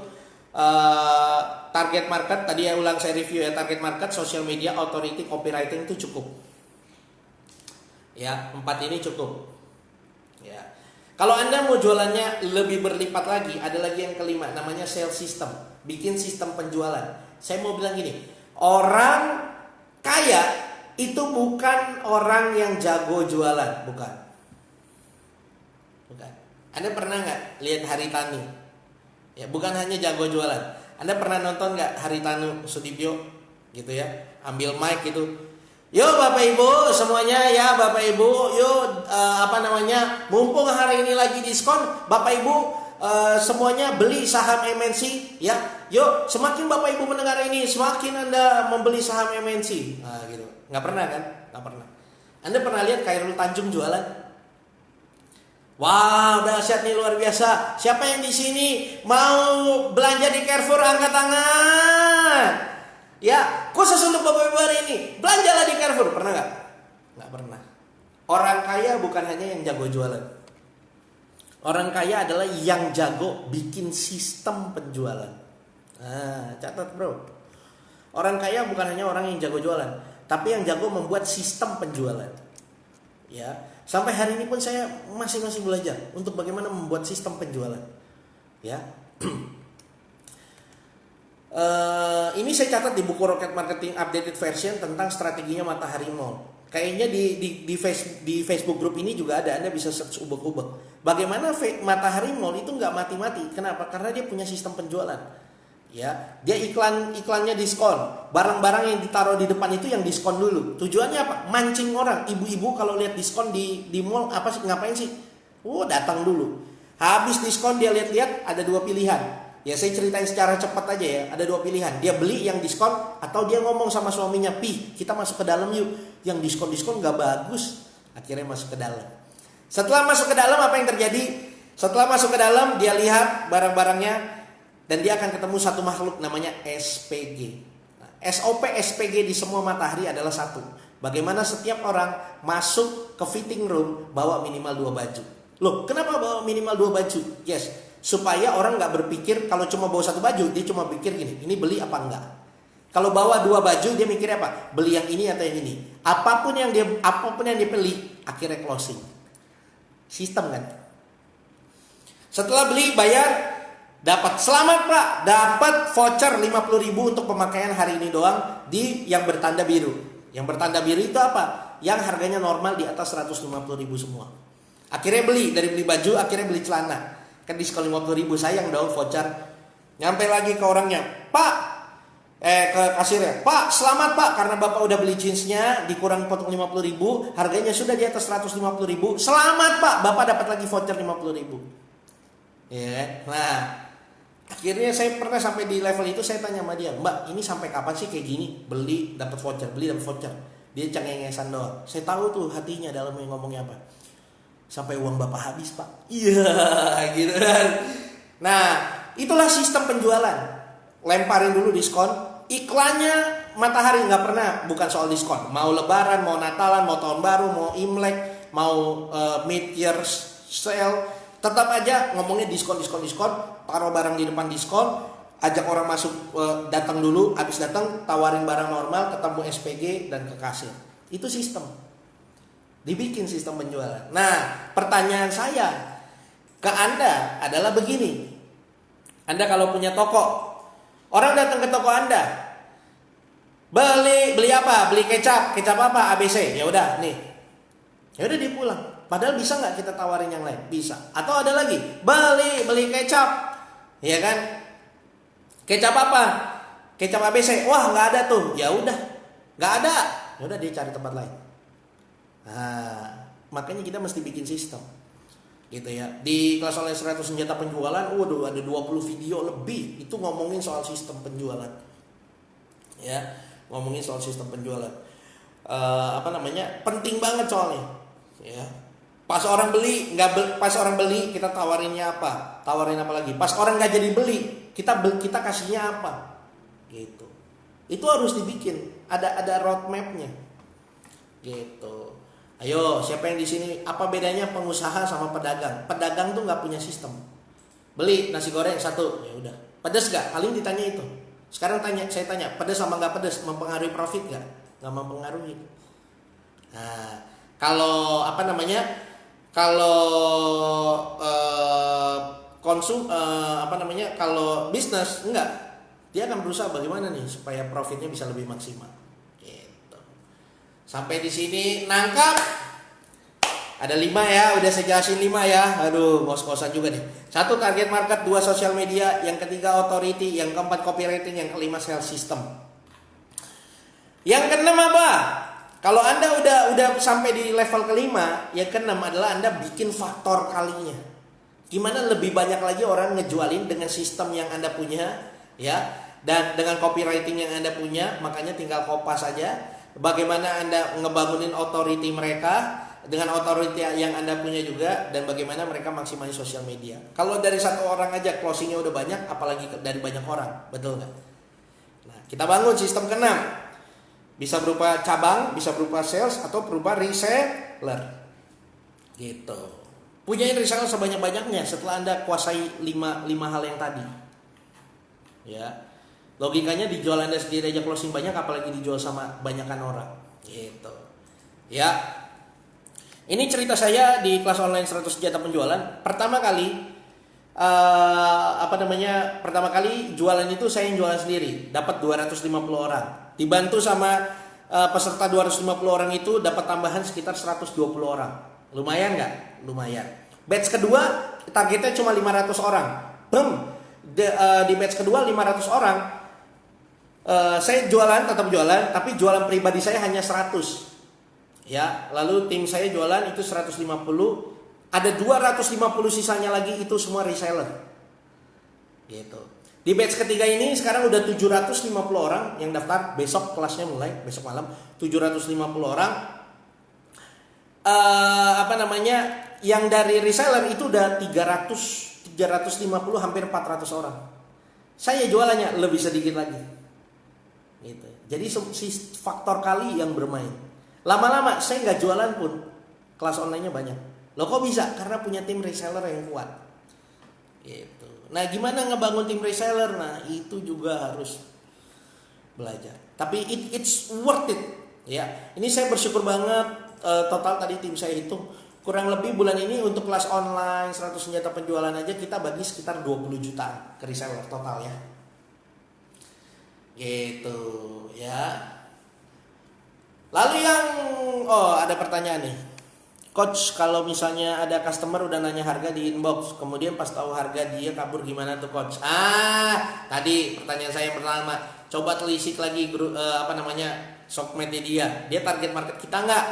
target market tadi ya ulang saya review ya, target market, social media, authority, copywriting itu cukup. Ya, 4 ini cukup. Ya. Kalau Anda mau jualannya lebih berlipat lagi, ada lagi yang kelima namanya sales system. Bikin sistem penjualan. Saya mau bilang gini, orang kaya itu bukan orang yang jago jualan, bukan. Anda pernah nggak lihat Haritanu? Ya, bukan hanya jago jualan. Anda pernah nonton nggak Haritanu Sudibyo gitu ya? Ambil mic gitu. Yo Bapak Ibu semuanya ya Bapak Ibu, yo mumpung hari ini lagi diskon, Bapak Ibu semuanya beli saham MNC ya. Yo, semakin Bapak Ibu mendengar ini, semakin Anda membeli saham MNC. Nah, gitu. Nggak pernah kan? Nggak pernah. Anda pernah lihat Khairul Tanjung jualan? Wow, dahsyat nih, luar biasa. Siapa yang di sini mau belanja di Carrefour, angkat tangan. Ya, khusus untuk Bapak Ibu hari ini, belanjalah di Carrefour. Pernah nggak? Nggak pernah. Orang kaya bukan hanya yang jago jualan. Orang kaya adalah yang jago bikin sistem penjualan. Nah, catat bro. Orang kaya bukan hanya orang yang jago jualan, tapi yang jago membuat sistem penjualan. Ya. Sampai hari ini pun saya masih belajar untuk bagaimana membuat sistem penjualan. Ya, ini saya catat di buku Rocket Marketing Updated Version tentang strateginya Matahari Mall. Kayaknya di Facebook group ini juga ada. Anda bisa search ubek-ubek. Bagaimana Matahari Mall itu nggak mati-mati? Kenapa? Karena dia punya sistem penjualan. Ya, dia iklannya diskon. Barang-barang yang ditaruh di depan itu yang diskon dulu. Tujuannya apa? Mancing orang. Ibu-ibu kalau lihat diskon di mall apa sih, ngapain sih? Datang dulu. Habis diskon dia lihat-lihat, ada 2 pilihan. Ya saya ceritain secara cepat aja ya. Ada 2 pilihan. Dia beli yang diskon atau dia ngomong sama suaminya, "Pi, kita masuk ke dalam yuk. Yang diskon nggak bagus." Akhirnya masuk ke dalam. Setelah masuk ke dalam apa yang terjadi? Setelah masuk ke dalam dia lihat barang-barangnya. Dan dia akan ketemu satu makhluk namanya SPG. Nah, SOP SPG di semua Matahari adalah satu. Bagaimana setiap orang masuk ke fitting room bawa minimal 2 baju. Loh, kenapa bawa minimal 2 baju? Yes, supaya orang gak berpikir kalau cuma bawa 1 baju, dia cuma pikir gini, ini beli apa enggak. Kalau bawa 2 baju, dia mikir apa? Beli yang ini atau yang ini. Apapun yang dia pilih, akhirnya closing. Sistem kan? Setelah beli, bayar, dapat, selamat Pak, dapat voucher 50.000 untuk pemakaian hari ini doang di yang bertanda biru. Yang bertanda biru itu apa? Yang harganya normal di atas 150.000 semua. Akhirnya beli, dari beli baju akhirnya beli celana. Kan diskon 50.000, sayang dong voucher. Nyampe lagi ke orangnya, Pak, ke kasirnya, Pak, selamat Pak, karena Bapak udah beli jeansnya dikurang potong 50.000, harganya sudah di atas 150.000. Selamat Pak, Bapak dapat lagi voucher 50.000. Ya, nah. Akhirnya saya pernah sampai di level itu, saya tanya sama dia, Mbak, ini sampai kapan sih kayak gini? Beli dapat voucher. Dia cengengesan doang. Saya tahu tuh hatinya dalamnya ngomongnya apa. Sampai uang Bapak habis Pak. Iya, gitu kan. Nah, itulah sistem penjualan. Lemparin dulu diskon. Iklannya Matahari nggak pernah bukan soal diskon. Mau Lebaran, mau Natalan, mau Tahun Baru, mau Imlek, mau mid-year sale, tetap aja ngomongnya diskon. Taruh barang di depan diskon, ajak orang masuk, datang dulu, habis datang tawarin barang normal, ketemu SPG dan ke kasir. Itu sistem. Dibikin sistem penjualan. Nah, pertanyaan saya ke Anda adalah begini. Anda kalau punya toko, orang datang ke toko Anda, beli apa? Beli kecap apa? ABC. Ya udah, nih. Ya udah dia pulang. Padahal bisa nggak kita tawarin yang lain? Bisa. Atau ada lagi, beli kecap. Ya kan? Kecap apa? kecap ABC, wah nggak ada tuh, ya udah, nggak ada, ya udah dia cari tempat lain. Nah, makanya kita mesti bikin sistem, gitu ya. Di kelas online 100 senjata penjualan, waduh ada 20 video lebih itu ngomongin soal sistem penjualan, ya, ngomongin soal sistem penjualan. Penting banget soalnya, ya. Pas orang beli pas orang beli kita tawarinnya apa? Tawarin apa lagi? Pas orang nggak jadi beli, kita kasihnya apa? Gitu. Itu harus dibikin. Ada roadmapnya. Gitu. Ayo, siapa yang di sini? Apa bedanya pengusaha sama pedagang? Pedagang tuh nggak punya sistem. Beli nasi goreng satu, ya udah. Pedes nggak? Paling ditanya itu. Sekarang saya tanya, pedes sama nggak pedes mempengaruhi profit nggak? Nggak mempengaruhi. Nah, kalau kalau bisnis enggak, dia akan berusaha bagaimana nih supaya profitnya bisa lebih maksimal. Gitu. Sampai di sini nangkap? Ada 5 ya, udah saya jelasin 5 ya. Aduh, ngos-ngosan juga nih. 1 target market, 2 sosial media, yang ketiga authority, yang keempat copywriting, yang kelima sales system. Yang keenam apa? Kalau Anda udah sampai di level kelima, yang keenam adalah Anda bikin faktor kalinya. Gimana lebih banyak lagi orang ngejualin dengan sistem yang Anda punya, ya, dan dengan copywriting yang Anda punya, makanya tinggal kopas saja. Bagaimana Anda ngebangunin authority mereka dengan authority yang Anda punya juga, dan bagaimana mereka maksimalin sosial media. Kalau dari 1 orang aja closingnya udah banyak, apalagi dari banyak orang, betul nggak? Nah, kita bangun sistem keenam. Bisa berupa cabang, bisa berupa sales, atau berupa reseller. Gitu. Punyain reseller sebanyak-banyaknya setelah Anda kuasai 5 hal yang tadi. Ya. Logikanya dijual Anda sendiri aja closing banyak, apalagi dijual sama banyakan orang. Gitu. Ya. Ini cerita saya di kelas online 100 senjata penjualan. Pertama kali jualan itu saya yang jualan sendiri, dapat 250 orang. Dibantu sama peserta 250 orang itu dapat tambahan sekitar 120 orang. Lumayan nggak? Lumayan. Batch kedua targetnya cuma 500 orang. Di batch kedua 500 orang. Saya tetap jualan, tapi jualan pribadi saya hanya 100. Ya, lalu tim saya jualan itu 150. Ada 250 sisanya lagi itu semua reseller. Gitu. Di batch ketiga ini sekarang udah 750 orang yang daftar, besok kelasnya mulai, besok malam 750 orang. Yang dari reseller itu udah 350 hampir 400 orang. Saya jualannya lebih sedikit lagi. Gitu. Jadi faktor kali yang bermain. Lama-lama saya nggak jualan pun kelas online-nya banyak. Loh kok bisa? Karena punya tim reseller yang kuat. Gitu. Nah, gimana ngebangun tim reseller? Nah, itu juga harus belajar. Tapi it's worth it. Ya, ini saya bersyukur banget. Total tadi tim saya hitung kurang lebih bulan ini untuk kelas online 100 senjata penjualan aja kita bagi sekitar 20 jutaan ke reseller total ya. Gitu ya. Lalu ada pertanyaan nih. Coach, kalau misalnya ada customer udah nanya harga di inbox, kemudian pas tahu harga dia kabur, gimana tuh coach? Tadi pertanyaan saya yang pertama, coba telisik lagi sokmednya dia. Dia target market kita nggak?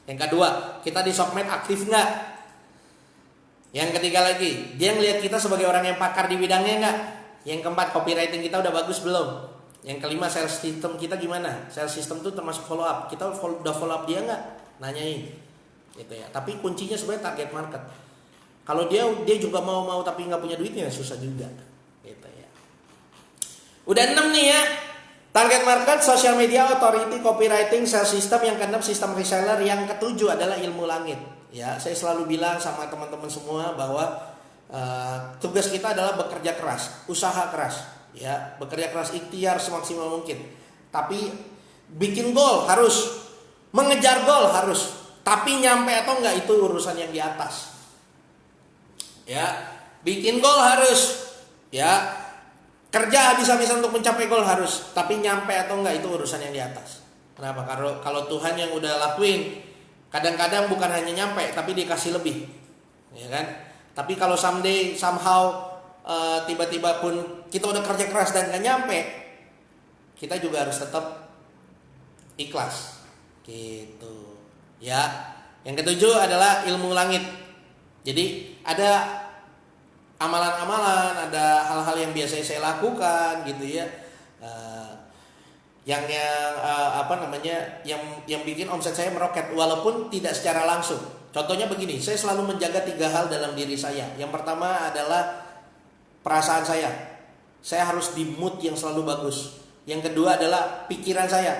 Yang kedua, kita di sokmed aktif nggak? Yang ketiga lagi, dia ngelihat kita sebagai orang yang pakar di bidangnya nggak? Yang keempat, copywriting kita udah bagus belum? Yang kelima, sales system kita gimana? Sales system itu termasuk follow up. Kita udah follow up dia nggak? Nanyain. Gitu ya. Tapi kuncinya sebenarnya target market. Kalau dia juga mau tapi nggak punya duitnya susah juga. Gitu ya. Udah 6 nih ya. Target market, social media, authority, copywriting, sales system. Yang ke-6 sistem reseller. Yang ke-7 adalah ilmu langit. Ya, saya selalu bilang sama teman-teman semua bahwa tugas kita adalah bekerja keras, usaha keras. Ya, bekerja keras, ikhtiar semaksimal mungkin. Tapi bikin goal harus, mengejar goal harus. Tapi nyampe atau enggak itu urusan yang di atas. Ya, bikin goal harus. Ya, kerja habis-habisan untuk mencapai goal harus. Tapi nyampe atau enggak itu urusan yang di atas. Kenapa? Kalau Tuhan yang udah lakuin, kadang-kadang bukan hanya nyampe, tapi dikasih lebih. Ya kan? Tapi kalau somehow tiba-tiba pun kita udah kerja keras dan enggak nyampe, kita juga harus tetap ikhlas. Gitu. Ya. Yang ketujuh adalah ilmu langit. Jadi ada amalan-amalan, ada hal-hal yang biasa saya lakukan gitu ya. Yang bikin omset saya meroket walaupun tidak secara langsung. Contohnya begini, saya selalu menjaga 3 hal dalam diri saya. Yang pertama adalah perasaan saya. Saya harus di mood yang selalu bagus. Yang kedua adalah pikiran saya.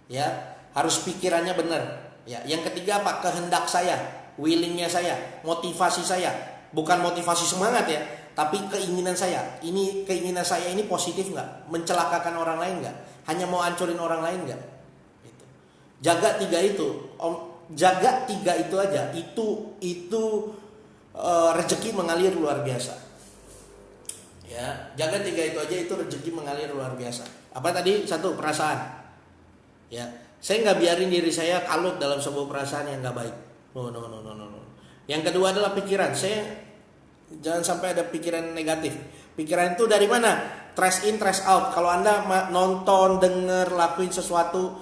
Ya, harus pikirannya benar. Ya, yang ketiga apa? Kehendak saya, willingnya saya, motivasi saya. Bukan motivasi semangat ya, tapi keinginan saya. Ini keinginan saya ini positif nggak? Mencelakakan orang lain nggak? Hanya mau hancurin orang lain nggak? Gitu. Jaga 3 itu, jaga 3 itu aja. Itu rezeki mengalir luar biasa. Ya, jaga 3 itu aja, itu rezeki mengalir luar biasa. Apa tadi? 1, perasaan. Ya, saya nggak biarin diri saya kalut dalam sebuah perasaan yang nggak baik. No. Yang kedua adalah pikiran. Saya jangan sampai ada pikiran negatif. Pikiran itu dari mana? Trash in, trash out. Kalau Anda nonton, denger, lakuin sesuatu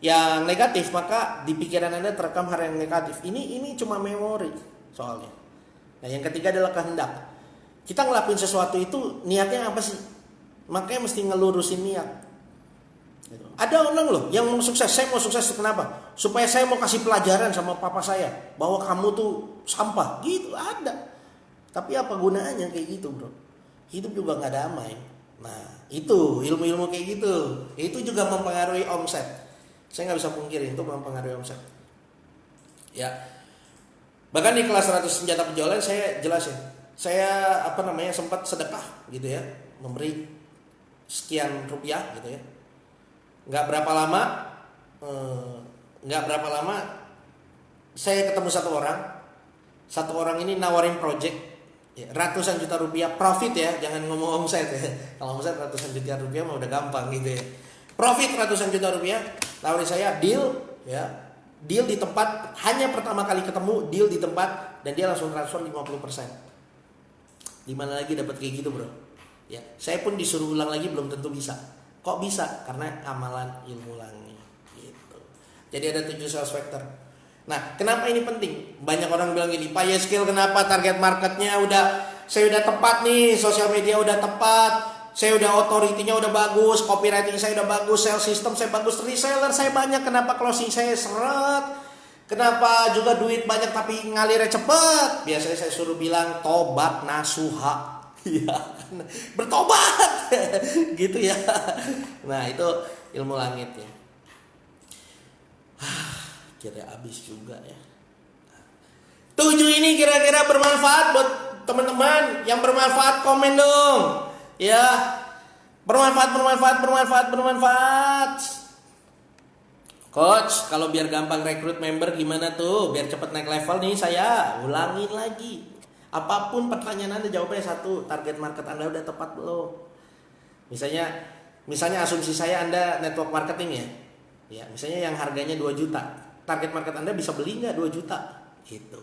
yang negatif, maka di pikiran Anda terekam hal yang negatif. Ini cuma memori soalnya. Nah, yang ketiga adalah kehendak. Kita ngelakuin sesuatu itu niatnya apa sih? Makanya mesti ngelurusin niat. Ada orang loh yang mau sukses. Saya mau sukses kenapa? Supaya saya mau kasih pelajaran sama papa saya bahwa kamu tuh sampah. Gitu ada. Tapi apa gunanya kayak gitu, bro? Hidup juga nggak damai. Nah, itu ilmu-ilmu kayak gitu. Itu juga mempengaruhi omset. Saya nggak bisa pungkiri itu mempengaruhi omset. Ya. Bahkan di kelas 100 senjata penjualan saya jelasin. Saya sempat sedekah gitu ya, memberi sekian rupiah gitu ya. Nggak berapa lama saya ketemu satu orang ini nawarin project ya, ratusan juta rupiah profit ya, jangan ngomong omset ya. Kalau omset ratusan juta rupiah mah udah gampang gitu ya. Profit ratusan juta rupiah, nawarin saya deal di tempat, hanya pertama kali ketemu deal di tempat, dan dia langsung transfer 50%. Dimana lagi dapat kayak gitu, bro? Ya, saya pun disuruh ulang lagi belum tentu bisa. Kok bisa? Karena amalan ilmu langit gitu. Jadi ada 7 sales factor. Nah, kenapa ini penting? Banyak orang bilang gini, Pak Yeskil, kenapa target marketnya saya udah tepat nih, sosial media udah tepat, saya udah authority-nya udah bagus, copywriting saya udah bagus, sales system saya bagus, reseller saya banyak, kenapa closing saya seret? Kenapa juga duit banyak tapi ngalirnya cepet? Biasanya saya suruh bilang tobat nasuha. Iya, bertobat gitu ya. Nah, itu ilmu langit ya. Kira habis juga ya. 7 ini kira-kira bermanfaat buat teman-teman. Yang bermanfaat komen dong. Ya. Bermanfaat. Coach, kalau biar gampang rekrut member gimana tuh? Biar cepet naik level nih saya. Ulangin lagi. Apapun pertanyaan Anda jawabnya 1, target market Anda udah tepat belum? Misalnya asumsi saya Anda network marketing ya. Ya, misalnya yang harganya 2 juta. Target market Anda bisa beli nggak 2 juta? Gitu.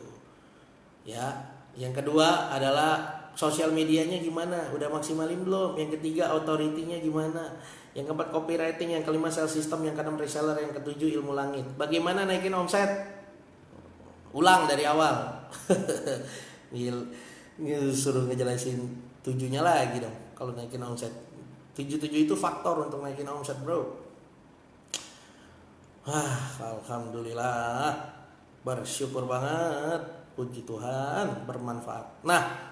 Ya, yang kedua adalah sosial medianya gimana? Udah maksimalin belum? Yang ketiga authority-nya gimana? Yang keempat copywriting, yang kelima sales system, yang keenam reseller, yang ketujuh ilmu langit. Bagaimana naikin omset? Ulang dari awal. Suruh ngejelasin 7-nya lagi dong kalau naikin omset. 7 itu faktor untuk naikin omset, bro. Alhamdulillah, bersyukur banget, puji Tuhan, bermanfaat. Nah,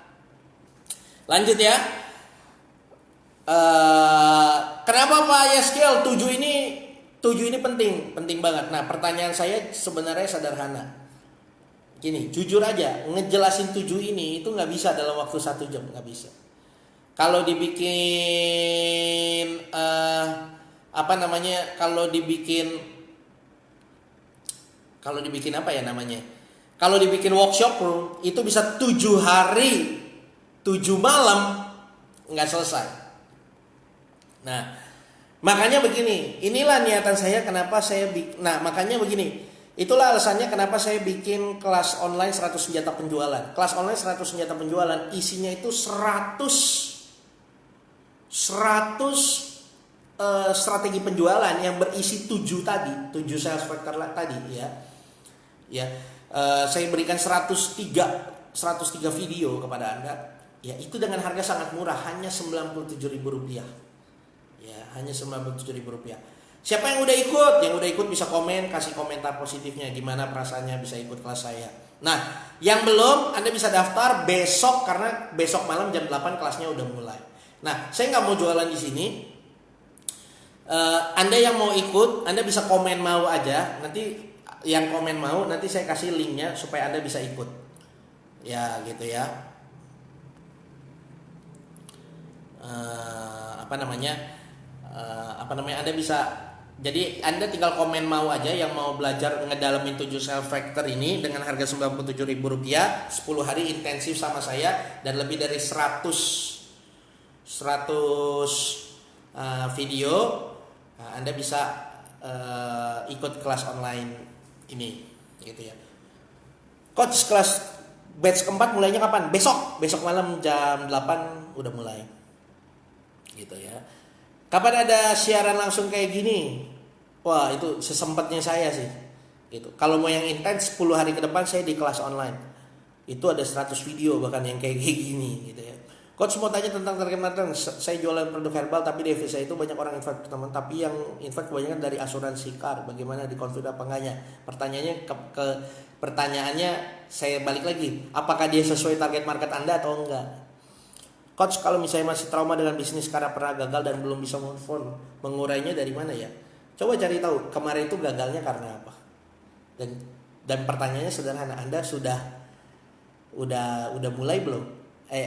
lanjut ya. Kenapa Pak Yeskil 7 ini penting banget. Nah, pertanyaan saya sebenarnya sederhana. Gini, jujur aja, ngejelasin 7 ini itu nggak bisa dalam waktu 1 jam, nggak bisa. Kalau dibikin Kalau dibikin workshop itu bisa 7 hari 7 malam nggak selesai. Nah, makanya begini, inilah niatan saya kenapa itulah alasannya kenapa saya bikin kelas online 100 senjata penjualan. Kelas online 100 senjata penjualan isinya itu 100 strategi penjualan yang berisi 7 tadi, 7 sales factor tadi ya. Ya, saya berikan 103 video kepada Anda. Ya, itu dengan harga sangat murah, hanya Rp97.000. Ya, hanya Rp97.000. Siapa yang udah ikut? Yang udah ikut bisa komen, kasih komentar positifnya gimana perasaannya bisa ikut kelas saya. Nah, yang belum, Anda bisa daftar besok karena besok malam jam 8 kelasnya udah mulai. Nah, saya nggak mau jualan di sini. Anda yang mau ikut, Anda bisa komen mau aja. Nanti yang komen mau, nanti saya kasih linknya supaya Anda bisa ikut. Ya, gitu ya. Anda bisa. Jadi Anda tinggal komen mau aja yang mau belajar ngedalamin 7 sales factor ini dengan harga Rp97.000, 10 hari intensif sama saya dan lebih dari 100 video. Nah, Anda bisa ikut kelas online ini gitu ya. Coach, kelas batch keempat mulainya kapan? Besok malam jam 8 udah mulai. Gitu ya. Kapan ada siaran langsung kayak gini? Wah, itu sesempatnya saya sih. Gitu. Kalau mau yang intens 10 hari ke depan saya di kelas online. Itu ada 100 video bahkan yang kayak gini gitu ya. Coach mau tanya tentang target market. Saya jualan produk herbal tapi di FV saya itu banyak orang invest teman, tapi yang invest kebanyakan dari asuransi car. Bagaimana dikonfirmasi apa enggaknya? Pertanyaannya saya balik lagi. Apakah dia sesuai target market Anda atau enggak? Coach, kalau misalnya masih trauma dengan bisnis karena pernah gagal dan belum bisa move on, mengurainya dari mana ya? Coba cari tahu kemarin itu gagalnya karena apa. Dan pertanyaannya sederhana, Anda udah mulai belum?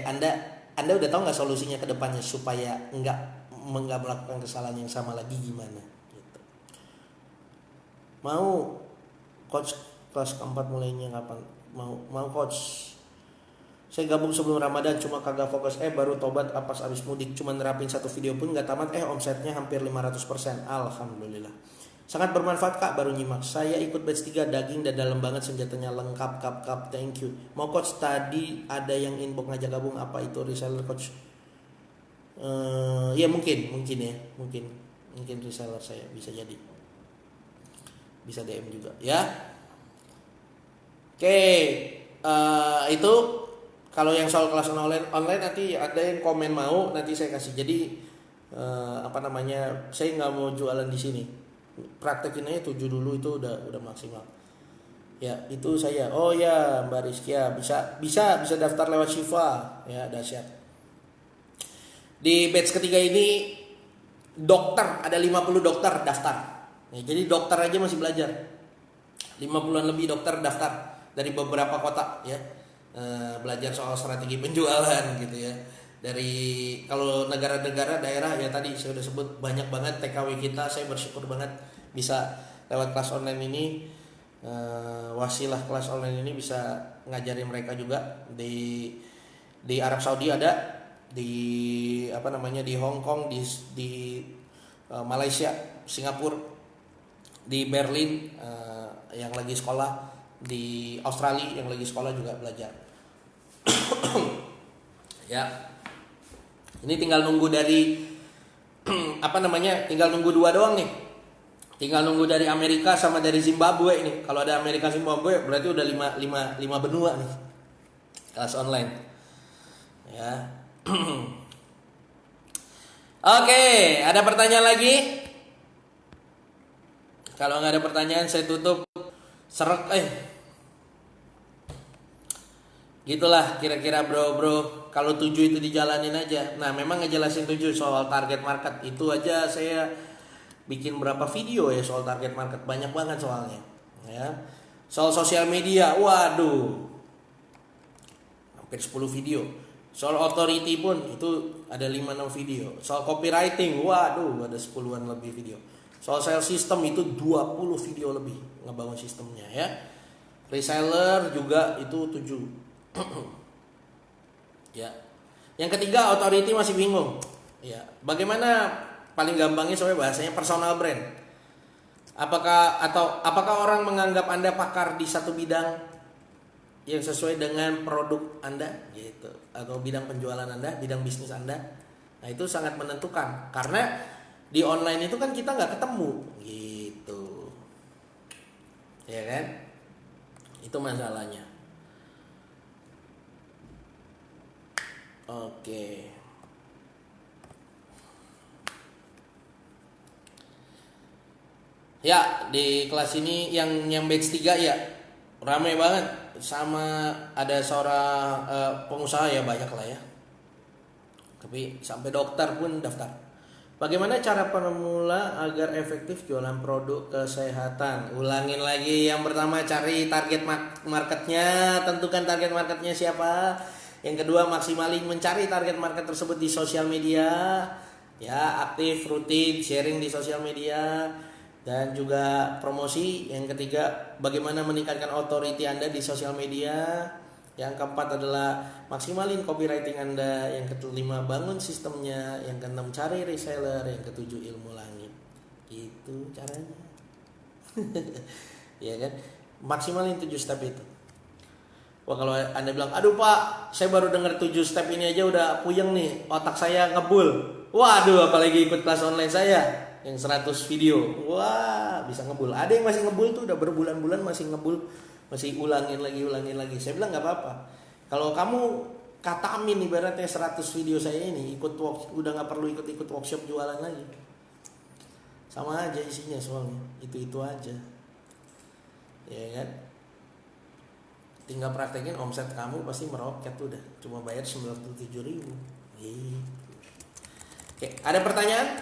Anda udah tahu nggak solusinya ke depannya supaya nggak melakukan kesalahan yang sama lagi gimana? Gitu. Mau coach kelas keempat mulainya kapan? Mau coach? Saya gabung sebelum Ramadan cuma kagak fokus baru tobat pas abis mudik cuma nerapin 1 video pun nggak tamat omsetnya hampir 500%. Alhamdulillah. Sangat bermanfaat Kak, baru nyimak. Saya ikut batch 3 daging dan dalam banget senjatanya lengkap kap. Thank you. Mau coach, tadi ada yang inbox ngajak gabung, apa itu reseller coach? Ya mungkin ya. Mungkin reseller saya bisa jadi. Bisa DM juga ya. Oke. Itu kalau yang soal kelas online nanti ada yang komen mau nanti saya kasih. Jadi saya nggak mau jualan di sini. Praktekin aja 7 dulu itu udah maksimal. Ya itu saya. Oh ya Mbak Rizkia bisa daftar lewat Shiva ya, dahsyat. Di batch ketiga ini dokter ada 50 dokter daftar. Ya, jadi dokter aja masih belajar. 50-an lebih dokter daftar dari beberapa kota ya. Belajar soal strategi penjualan gitu ya. Dari kalau negara-negara daerah ya tadi saya udah sebut banyak banget TKW kita. Saya bersyukur banget bisa lewat kelas online ini, wasilah kelas online ini bisa ngajarin mereka juga. Di Arab Saudi ada, di Hong Kong, di Malaysia, Singapura, di Berlin yang lagi sekolah, di Australia yang lagi sekolah juga belajar. Ya. Ini tinggal nunggu dari tinggal nunggu 2 doang nih. Tinggal nunggu dari Amerika sama dari Zimbabwe ini. Kalau ada Amerika Zimbabwe berarti udah 5 benua nih. Kelas online. Ya. Oke, ada pertanyaan lagi? Kalau nggak ada pertanyaan saya tutup. Seret Gitulah kira-kira bro. Kalau 7 itu dijalanin aja. Nah memang ngejelasin 7 soal target market itu aja saya bikin berapa video ya soal target market, banyak banget soalnya. Ya. Soal sosial media, waduh, hampir 10 video. Soal authority pun itu ada 5-6 video. Soal copywriting, waduh, ada 10-an lebih video. Soal sales system itu 20 video lebih ngebangun sistemnya ya. Reseller juga itu 7. Ya. Yang ketiga, authority masih bingung. Ya, bagaimana paling gampangnya soalnya bahasanya personal brand. Apakah orang menganggap Anda pakar di satu bidang yang sesuai dengan produk Anda gitu, atau bidang penjualan Anda, bidang bisnis Anda? Nah, itu sangat menentukan karena Di online itu kan kita nggak ketemu gitu, ya kan? Itu masalahnya. Oke. Ya, di kelas ini yang batch 3 ya ramai banget, sama ada seorang pengusaha ya, banyak lah ya. Tapi sampai dokter pun daftar. Bagaimana cara pemula agar efektif jualan produk kesehatan? Ulangin lagi, yang pertama cari target marketnya, tentukan target marketnya siapa. Yang kedua, maksimalin mencari target market tersebut di sosial media. Ya, aktif, rutin, sharing di sosial media. Dan juga promosi. Yang ketiga, bagaimana meningkatkan authority Anda di sosial media. Yang keempat adalah maksimalin copywriting Anda. Yang kelima, bangun sistemnya. Yang keenam, cari reseller. Yang ketujuh, ilmu langit. Itu caranya. Ya kan? Maksimalin 7 step itu. Wah, kalau Anda bilang, aduh Pak, saya baru dengar 7 step ini aja udah puyeng nih, otak saya ngebul. Waduh, apalagi ikut kelas online saya yang 100 video. Wah, bisa ngebul. Ada yang masih ngebul tuh udah berbulan-bulan masih ngebul, masih ulangin lagi. Saya bilang nggak apa-apa. Kalau kamu katamin ibaratnya 100 video saya ini udah nggak perlu ikut workshop jualan lagi. Sama aja isinya soalnya. Itu aja. Ya kan? Tinggal praktekin, omset kamu pasti meroket udah. Cuma bayar 97.000. Gitu. Oke, ada pertanyaan?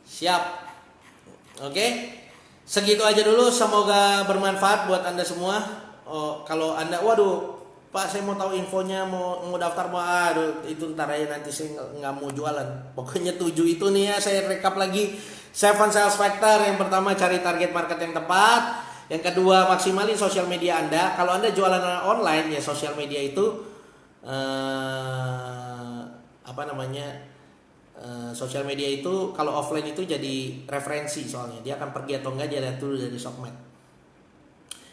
Siap. Oke. Segitu aja dulu, semoga bermanfaat buat Anda semua. Kalau Anda, waduh, Pak, saya mau tahu infonya, mau daftar, aduh, itu ntar aja, nanti saya nggak mau jualan. Pokoknya 7 itu nih ya, saya rekap lagi. 7 sales factor. Yang pertama, cari target market yang tepat. Yang kedua, maksimalin sosial media Anda. Kalau Anda jualan online, ya sosial media itu sosial media itu kalau offline itu jadi referensi, soalnya dia akan pergi atau enggak dia lihat dulu dari Shopmed.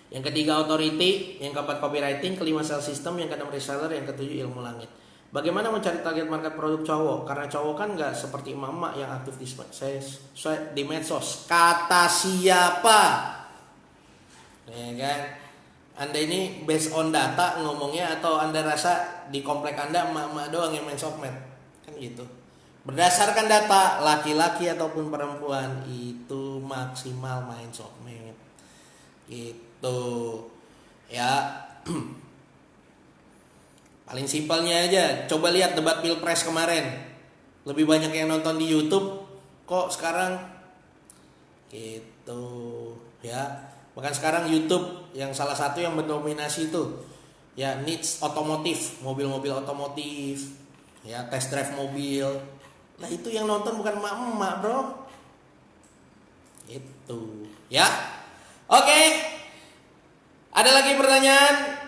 Yang ketiga, authority. Yang keempat, copywriting. Kelima, sales system. Yang keenam, reseller. Yang ketujuh, ilmu langit. Bagaimana mencari target market produk cowok? Karena cowok kan nggak seperti emak-emak yang aktif di medsos. Kata siapa? Ya kan? Anda ini based on data ngomongnya, atau Anda rasa di komplek Anda emak-emak doang yang main Shopmed? Kan gitu. Berdasarkan data, laki-laki ataupun perempuan itu maksimal main Shopmed. Gitu. Ya. Paling simpelnya aja, coba lihat debat Pilpres kemarin. Lebih banyak yang nonton di YouTube kok sekarang. Gitu. Ya. Bahkan sekarang YouTube yang salah satu yang mendominasi itu ya niche otomotif, mobil-mobil otomotif, ya test drive mobil. Nah, itu yang nonton bukan emak-emak, bro. Itu, ya. Oke. Ada lagi pertanyaan?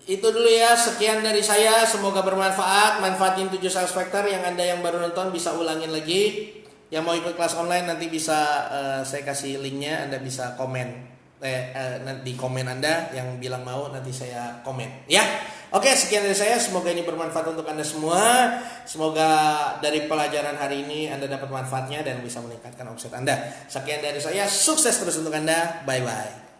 Itu dulu ya, sekian dari saya, semoga bermanfaat. Manfaatin 7 sales factor. Yang Anda yang baru nonton bisa ulangin lagi. Yang mau ikut kelas online nanti bisa saya kasih linknya, Anda bisa komen. Nanti komen Anda yang bilang mau, nanti saya komen ya. Oke, sekian dari saya, semoga ini bermanfaat untuk Anda semua. Semoga dari pelajaran hari ini Anda dapat manfaatnya dan bisa meningkatkan omset Anda. Sekian dari saya, sukses terus untuk Anda. Bye bye.